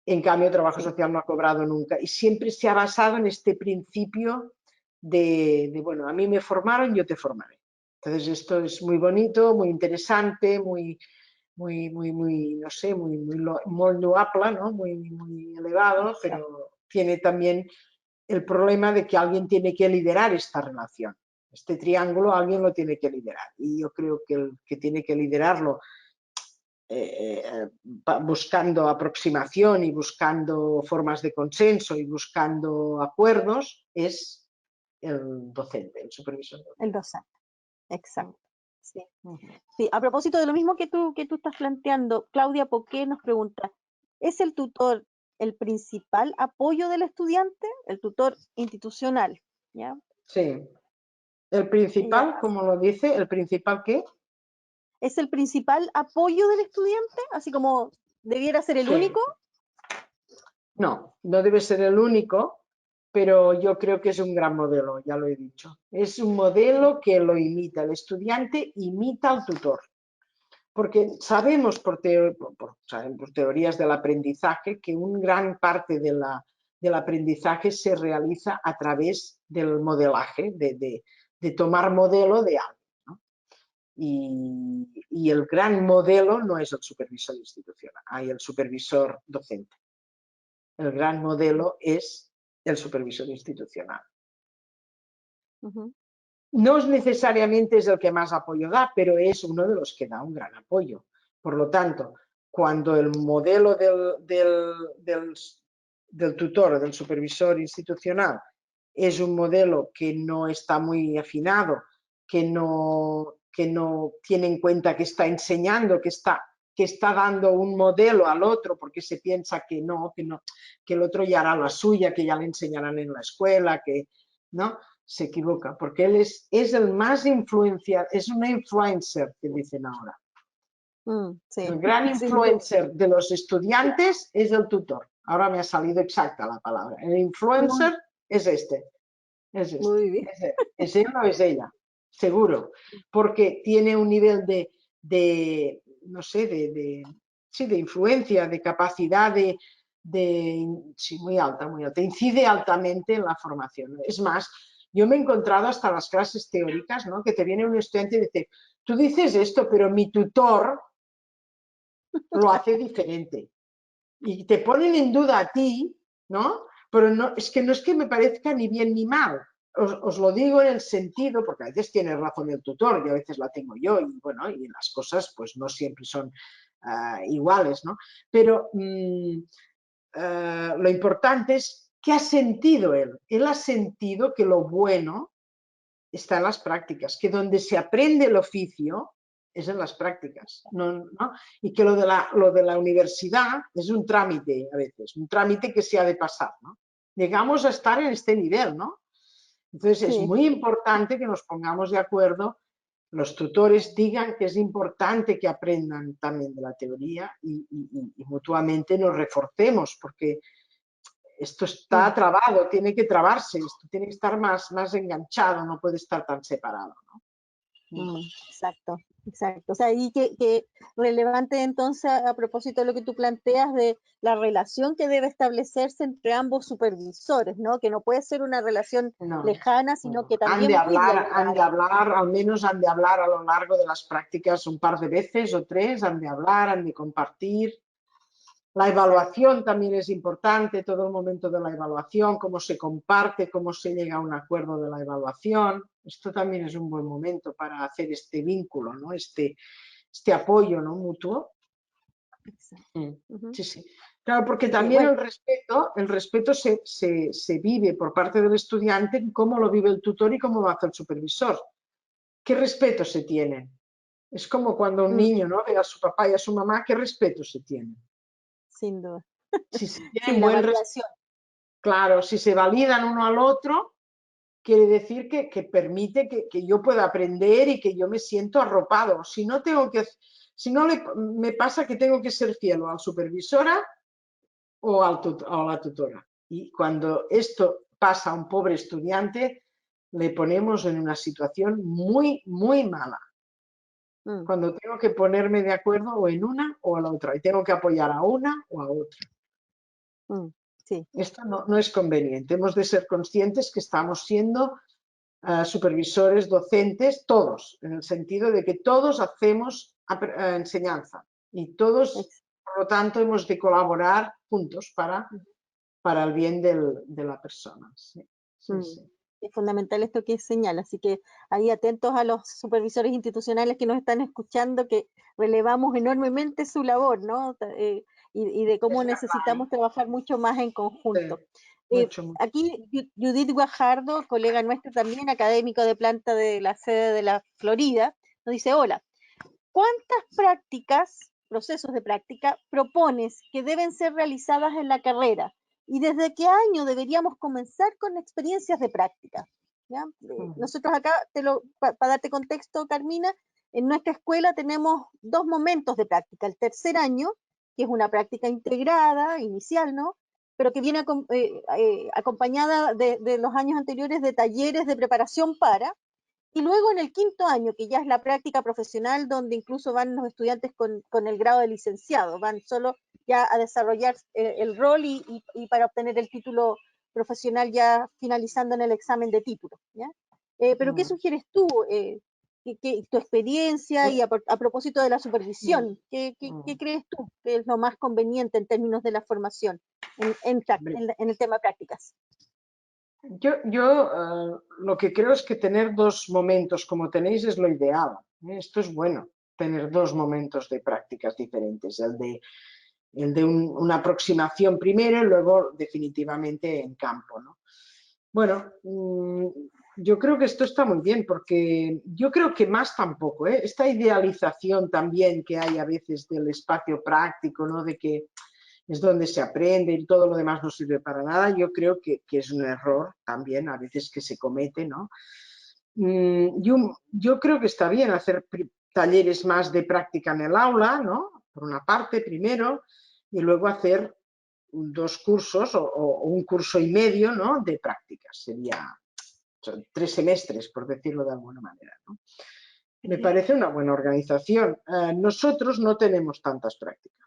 En cambio, trabajo social no ha cobrado nunca y siempre se ha basado en este principio bueno, a mí me formaron, yo te formaré. Entonces esto es muy bonito, muy interesante, muy, no sé, muy loable, ¿no? Muy elevado, pero tiene también el problema de que alguien tiene que liderar esta relación. Este triángulo alguien lo tiene que liderar y yo creo que el que tiene que liderarlo buscando aproximación y buscando formas de consenso y buscando acuerdos es el docente, el supervisor. El docente, exacto. Sí. Sí, a propósito de lo mismo que tú estás planteando, Claudia Poqué nos pregunta, ¿es el tutor el principal apoyo del estudiante? El tutor institucional, ¿ya? Sí. El principal, como lo dice, ¿el principal qué? ¿Es el principal apoyo del estudiante? Así como debiera ser el único. No, no debe ser el único, pero yo creo que es un gran modelo, ya lo he dicho. Es un modelo que lo imita, el estudiante imita al tutor. Porque sabemos por teorías del aprendizaje que una gran parte del aprendizaje se realiza a través del modelaje, de tomar modelo de algo, ¿no? Y el gran modelo no es el supervisor institucional, hay el supervisor docente. El gran modelo es el supervisor institucional. No es necesariamente el que más apoyo da, pero es uno de los que da un gran apoyo. Por lo tanto, cuando el modelo del tutor o del supervisor institucional es un modelo que no está muy afinado, que no tiene en cuenta que está enseñando, que está dando un modelo al otro porque se piensa que el otro ya hará la suya, que ya le enseñarán en la escuela, que no, se equivoca, porque él es el más influenciado, es una influencer, que dicen ahora. Sí. El gran influencer de los estudiantes es el tutor. Ahora me ha salido exacta la palabra. El influencer es este. Es este. Muy bien. Es él o es ella, seguro, porque tiene un nivel no sé, de influencia, de capacidad sí, muy alta, muy alta. Incide altamente en la formación. Es más, yo me he encontrado hasta las clases teóricas, ¿no? Que te viene un estudiante y dice, tú dices esto, pero mi tutor lo hace diferente. Y te ponen en duda a ti, ¿no? Pero no, es que no es que me parezca ni bien ni mal. Os lo digo en el sentido, porque a veces tiene razón el tutor y a veces la tengo yo, y bueno, y las cosas pues no siempre son iguales, ¿no? Pero lo importante es qué ha sentido él. Él ha sentido que lo bueno está en las prácticas, que donde se aprende el oficio es en las prácticas, ¿no? Y que lo de la universidad es un trámite a veces, un trámite que se ha de pasar, ¿no? Llegamos a estar en este nivel, ¿no? Entonces es muy importante que nos pongamos de acuerdo, los tutores digan que es importante que aprendan también de la teoría y mutuamente nos reforcemos, porque esto está trabado, tiene que trabarse, esto tiene que estar más enganchado, no puede estar tan separado, ¿no? Exacto, exacto. O sea, y que relevante entonces a propósito de lo que tú planteas de la relación que debe establecerse entre ambos supervisores, ¿no? Que no puede ser una relación lejana, sino que también han de hablar, al menos han de hablar a lo largo de las prácticas un par de veces o tres, han de hablar, han de compartir. La evaluación también es importante, todo el momento de la evaluación, cómo se comparte, cómo se llega a un acuerdo de la evaluación. Esto también es un buen momento para hacer este vínculo, ¿no? Este apoyo, ¿no? Mutuo. Sí, sí. Claro, porque también el respeto se vive por parte del estudiante en cómo lo vive el tutor y cómo lo hace el supervisor. ¿Qué respeto se tiene? Es como cuando un niño, ¿no? Ve a su papá y a su mamá, ¿qué respeto se tiene? Sin duda. Si se tienen buen respeto, claro, si se validan uno al otro, quiere decir que permite que yo pueda aprender y que yo me siento arropado. Si no me pasa que tengo que ser fiel o a la supervisora o a la tutora. Y cuando esto pasa a un pobre estudiante, le ponemos en una situación muy, muy mala. Mm, cuando tengo que ponerme de acuerdo o en una o a la otra, y tengo que apoyar a una o a otra. mm, sí, Esto no es conveniente. Hemos de ser conscientes que estamos siendo supervisores, docentes, todos, en el sentido de que todos hacemos enseñanza y todos, ex- por lo tanto, hemos de colaborar juntos para el bien de la persona. Sí, sí, mm. sí. Es fundamental esto que señala, así que ahí atentos a los supervisores institucionales que nos están escuchando, que relevamos enormemente su labor, ¿no? Y de cómo Es verdad, necesitamos trabajar mucho más en ¿eh? conjunto. Sí, mucho, mucho. Aquí Judith Guajardo, colega nuestra también, académico de planta de la sede de la Florida, nos dice, hola, ¿cuántas prácticas, procesos de práctica, propones que deben ser realizadas en la carrera? ¿Y desde qué año deberíamos comenzar con experiencias de práctica? ¿Ya? Nosotros acá, para darte contexto, Carmina, en nuestra escuela tenemos 2 momentos de práctica. El tercer año, que es una práctica integrada, inicial, ¿no? Pero que viene acompañada de los años anteriores de talleres de preparación para, y luego en el quinto año, que ya es la práctica profesional, donde incluso van los estudiantes con el grado de licenciado, van solo ya a desarrollar el rol y para obtener el título profesional ya finalizando en el examen de título. ¿Ya? Pero ¿qué sugieres tú? Tu experiencia y a propósito de la supervisión, ¿qué crees tú que es lo más conveniente en términos de la formación en el tema de prácticas? Yo lo que creo es que tener 2 momentos como tenéis es lo ideal. Esto es bueno, tener 2 momentos de prácticas diferentes, el de una aproximación primero y luego definitivamente en campo, ¿no? Bueno, yo creo que esto está muy bien porque yo creo que más tampoco, ¿eh? Esta idealización también que hay a veces del espacio práctico, ¿no? De que es donde se aprende y todo lo demás no sirve para nada, yo creo que es un error también a veces que se comete, ¿no? Yo creo que está bien hacer talleres más de práctica en el aula, ¿no? Por una parte, primero, y luego hacer 2 cursos o un curso y medio, ¿no? De prácticas. Son 3 semestres, por decirlo de alguna manera, ¿no? Me parece una buena organización. Nosotros no tenemos tantas prácticas.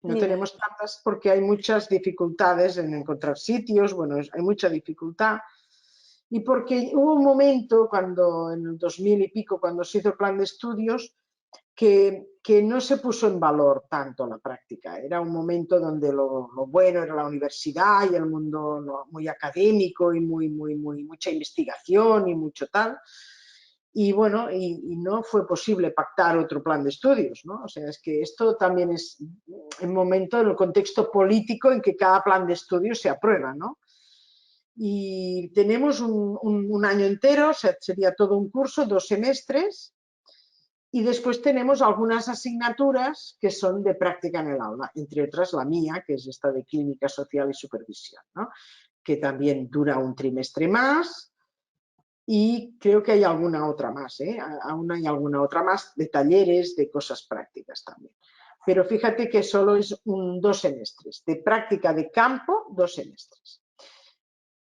No Mira, tenemos tantas porque hay muchas dificultades en encontrar sitios, bueno, hay mucha dificultad. Y porque hubo un momento, cuando en el 2000 y pico, cuando se hizo el plan de estudios, que no se puso en valor tanto la práctica. Era un momento donde lo bueno era la universidad y el mundo muy académico y mucha investigación y mucho tal. Y bueno, y no fue posible pactar otro plan de estudios, ¿no? O sea, es que esto también es el momento, en el contexto político en que cada plan de estudios se aprueba, ¿no? Y tenemos un año entero, o sea, sería todo un curso, 2 semestres, y después tenemos algunas asignaturas que son de práctica en el aula, entre otras la mía, que es esta de Clínica Social y Supervisión, ¿no? Que también dura un trimestre más, y creo que hay alguna otra más, ¿eh? Aún hay alguna otra más de talleres, de cosas prácticas también. Pero fíjate que solo es 2 semestres, de práctica de campo, 2 semestres.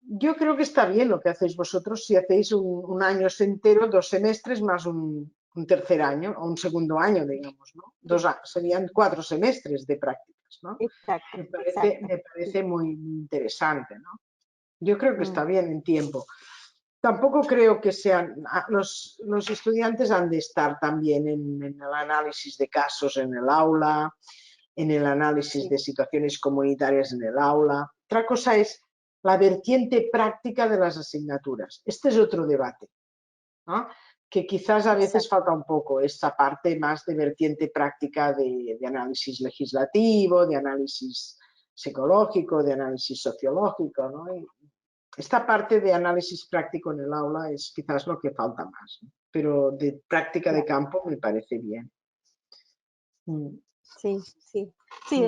Yo creo que está bien lo que hacéis vosotros si hacéis un año entero, 2 semestres más un tercer año o un segundo año, digamos, ¿no? Serían 4 semestres de prácticas, ¿no? exacto, Me parece, exacto. me parece muy interesante, ¿no? Yo creo que Mm. está bien en tiempo. Tampoco creo que sean, los estudiantes han de estar también en el análisis de casos en el aula, en el análisis Sí, de situaciones comunitarias en el aula. Otra cosa es la vertiente práctica de las asignaturas. Este es otro debate, ¿no? Que quizás a veces exacto. falta un poco esta parte más de vertiente práctica de análisis legislativo, de análisis psicológico, de análisis sociológico, ¿no? Y esta parte de análisis práctico en el aula es quizás lo que falta más, ¿no? Pero de práctica de Claro. campo me parece bien. Sí, sí. Sí,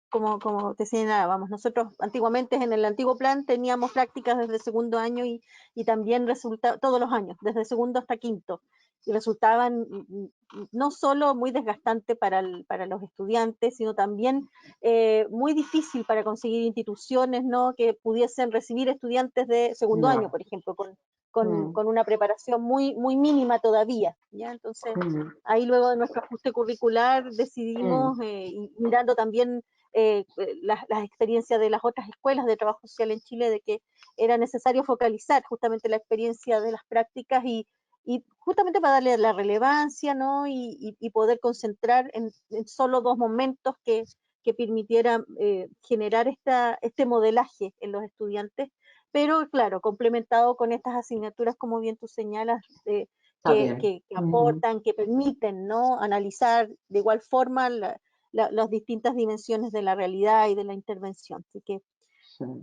como te señalábamos, nosotros antiguamente en el antiguo plan teníamos prácticas desde el segundo año y también todos los años, desde segundo hasta quinto, y resultaban no solo muy desgastantes para los estudiantes, sino también muy difícil para conseguir instituciones, ¿no? Que pudiesen recibir estudiantes de segundo año, No, por ejemplo, con una preparación muy mínima todavía, ¿ya? Entonces, ahí luego de nuestro ajuste curricular decidimos, y mirando también las experiencias de las otras escuelas de trabajo social en Chile, de que era necesario focalizar justamente la experiencia de las prácticas y justamente para darle la relevancia, ¿no? Y poder concentrar en solo 2 momentos que permitieran generar este modelaje en los estudiantes, pero claro, complementado con estas asignaturas, como bien tú señalas, que aportan, que permiten, ¿no? Analizar de igual forma las distintas dimensiones de la realidad y de la intervención. Así que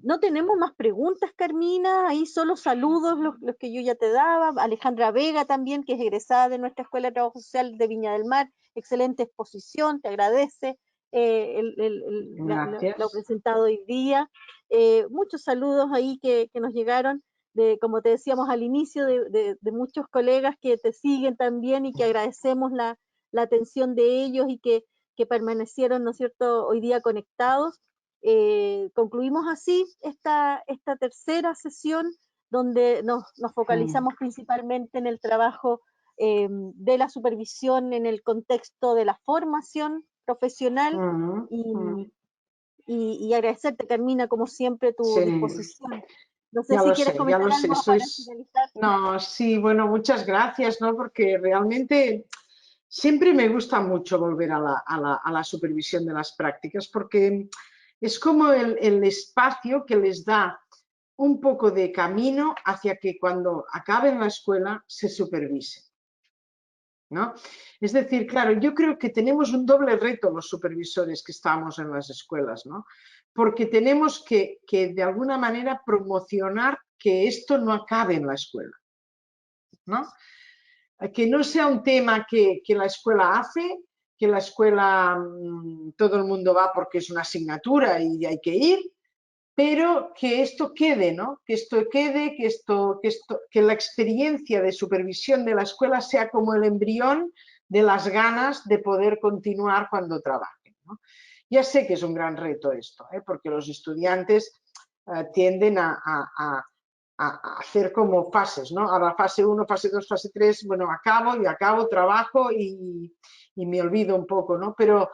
no tenemos más preguntas, Carmina, ahí solo saludos los que yo ya te daba. Alejandra Vega también, que es egresada de nuestra Escuela de Trabajo Social de Viña del Mar, excelente exposición, te agradece lo presentado hoy día. Muchos saludos ahí que nos llegaron, como te decíamos al inicio, de muchos colegas que te siguen también y que agradecemos la atención de ellos y que permanecieron, ¿no es cierto?, hoy día conectados. Concluimos así esta tercera sesión, donde nos focalizamos principalmente en el trabajo de la supervisión en el contexto de la formación profesional, y agradecerte, Carmina, como siempre, tu disposición. No sé si quieres comentar algo para finalizar. No, sí, bueno, muchas gracias, ¿no? Porque realmente siempre me gusta mucho volver a la supervisión de las prácticas, porque es como el espacio que les da un poco de camino hacia que cuando acaben la escuela se supervise, ¿no? Es decir, claro, yo creo que tenemos un doble reto los supervisores que estamos en las escuelas, ¿no? Porque tenemos que de alguna manera promocionar que esto no acabe en la escuela, ¿no? Que no sea un tema que la escuela hace, que la escuela todo el mundo va porque es una asignatura y hay que ir, pero que esto quede, ¿no? Que esto quede, que la experiencia de supervisión de la escuela sea como el embrión de las ganas de poder continuar cuando trabajen, ¿no? Ya sé que es un gran reto esto, porque los estudiantes tienden a hacer como fases, ¿no? Ahora fase 1, fase 2, fase 3, bueno, acabo, trabajo y me olvido un poco, ¿no? Pero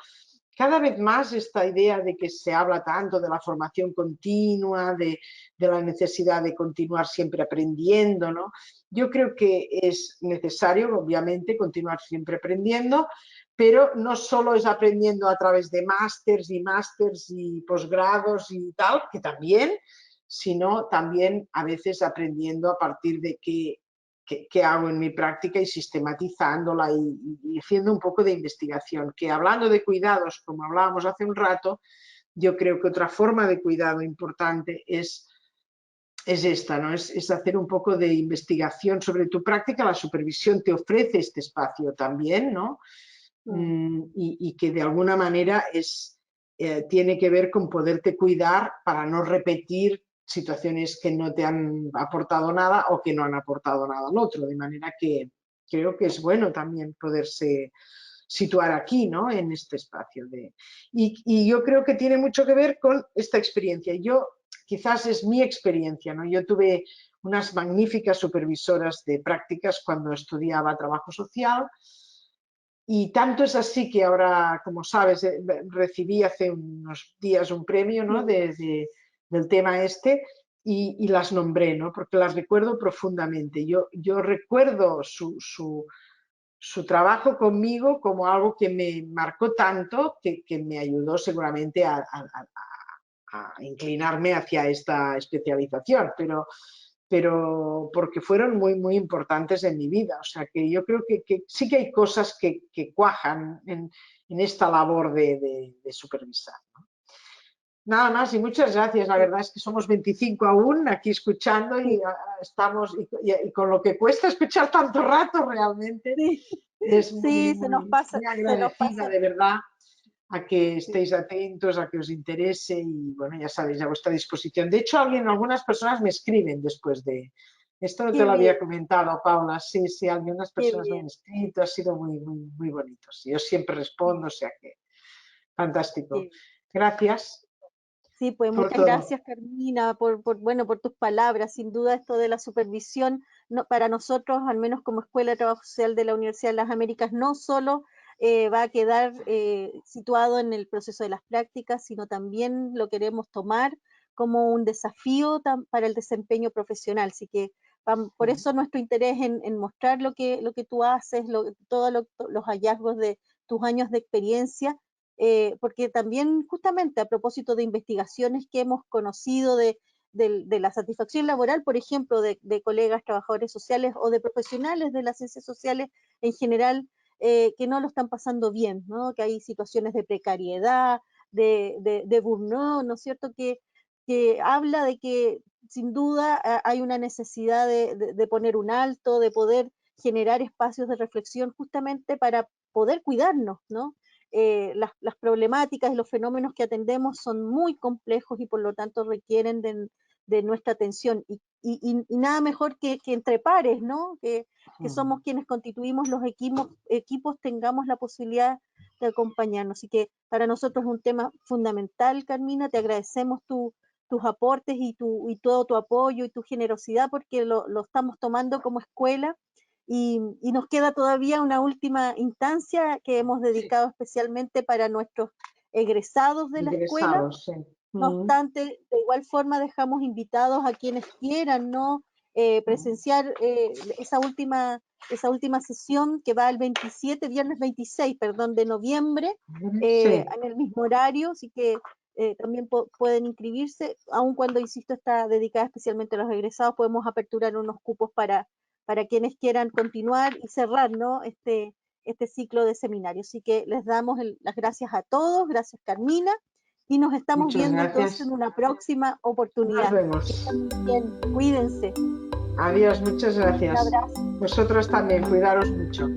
cada vez más esta idea de que se habla tanto de la formación continua, de la necesidad de continuar siempre aprendiendo, ¿no? Yo creo que es necesario, obviamente, continuar siempre aprendiendo, pero no solo es aprendiendo a través de másters y posgrados y tal, que también, sino también a veces aprendiendo a partir de qué hago en mi práctica y sistematizándola y haciendo un poco de investigación. Que hablando de cuidados, como hablábamos hace un rato, yo creo que otra forma de cuidado importante es esta, ¿no? Es hacer un poco de investigación sobre tu práctica. La supervisión te ofrece este espacio también, ¿no? Y que de alguna manera tiene que ver con poderte cuidar para no repetir situaciones que no te han aportado nada o que no han aportado nada al otro, de manera que creo que es bueno también poderse situar aquí, ¿no? En este espacio. Y yo creo que tiene mucho que ver con esta experiencia. Quizás es mi experiencia, ¿no? Yo tuve unas magníficas supervisoras de prácticas cuando estudiaba trabajo social. Y tanto es así que ahora, como sabes, recibí hace unos días un premio, ¿no? del tema este y las nombré, ¿no? Porque las recuerdo profundamente. Yo recuerdo su trabajo conmigo como algo que me marcó tanto que me ayudó seguramente a inclinarme hacia esta especialización, pero porque fueron muy importantes en mi vida. O sea que yo creo que sí que hay cosas que cuajan en esta labor de supervisar, ¿no? Nada más y muchas gracias. La verdad es que somos 25 aún aquí escuchando y estamos, y con lo que cuesta escuchar tanto rato realmente, es muy agradecida de verdad a que estéis atentos, a que os interese y bueno, ya sabéis, a vuestra disposición. De hecho, algunas personas me escriben después de... Esto no te lo había comentado, Paula. Sí, algunas personas me han escrito, ha sido muy bonito. Yo siempre respondo, o sea que fantástico. Gracias. Sí, pues por muchas todo. gracias, Carmina, bueno, por tus palabras. Sin duda esto de la supervisión, para nosotros, al menos como Escuela de Trabajo Social de la Universidad de las Américas, no solo va a quedar situado en el proceso de las prácticas, sino también lo queremos tomar como un desafío para el desempeño profesional. Así que por eso nuestro interés en mostrar lo que tú haces, todos los hallazgos de tus años de experiencia, porque también justamente a propósito de investigaciones que hemos conocido de la satisfacción laboral, por ejemplo, de colegas trabajadores sociales o de profesionales de las ciencias sociales en general, que no lo están pasando bien, ¿no? Que hay situaciones de precariedad, de burnout, ¿no es cierto? Que habla de que sin duda hay una necesidad de poner un alto, de poder generar espacios de reflexión justamente para poder cuidarnos, ¿no? Las problemáticas y los fenómenos que atendemos son muy complejos y por lo tanto requieren de nuestra atención. Y nada mejor que entre pares, ¿no? Que somos quienes constituimos los equipos, tengamos la posibilidad de acompañarnos. Así que para nosotros es un tema fundamental, Carmina. Te agradecemos tus aportes y todo tu apoyo y tu generosidad, porque lo estamos tomando como escuela. Y nos queda todavía una última instancia que hemos dedicado especialmente para nuestros egresados de la escuela. Sí. No obstante, de igual forma dejamos invitados a quienes quieran, ¿no? Presenciar esa última sesión que va el viernes 26, perdón, de noviembre, en el mismo horario, así que también pueden inscribirse, aun cuando, insisto, está dedicada especialmente a los egresados. Podemos aperturar unos cupos para quienes quieran continuar y cerrar, ¿no? este ciclo de seminario. Así que les damos las gracias a todos, gracias, Carmina, y nos estamos Muchas viendo gracias. entonces en una próxima oportunidad. Nos vemos. Que estén bien, cuídense. Adiós, muchas gracias. Un abrazo. Vosotros también, cuidaros mucho.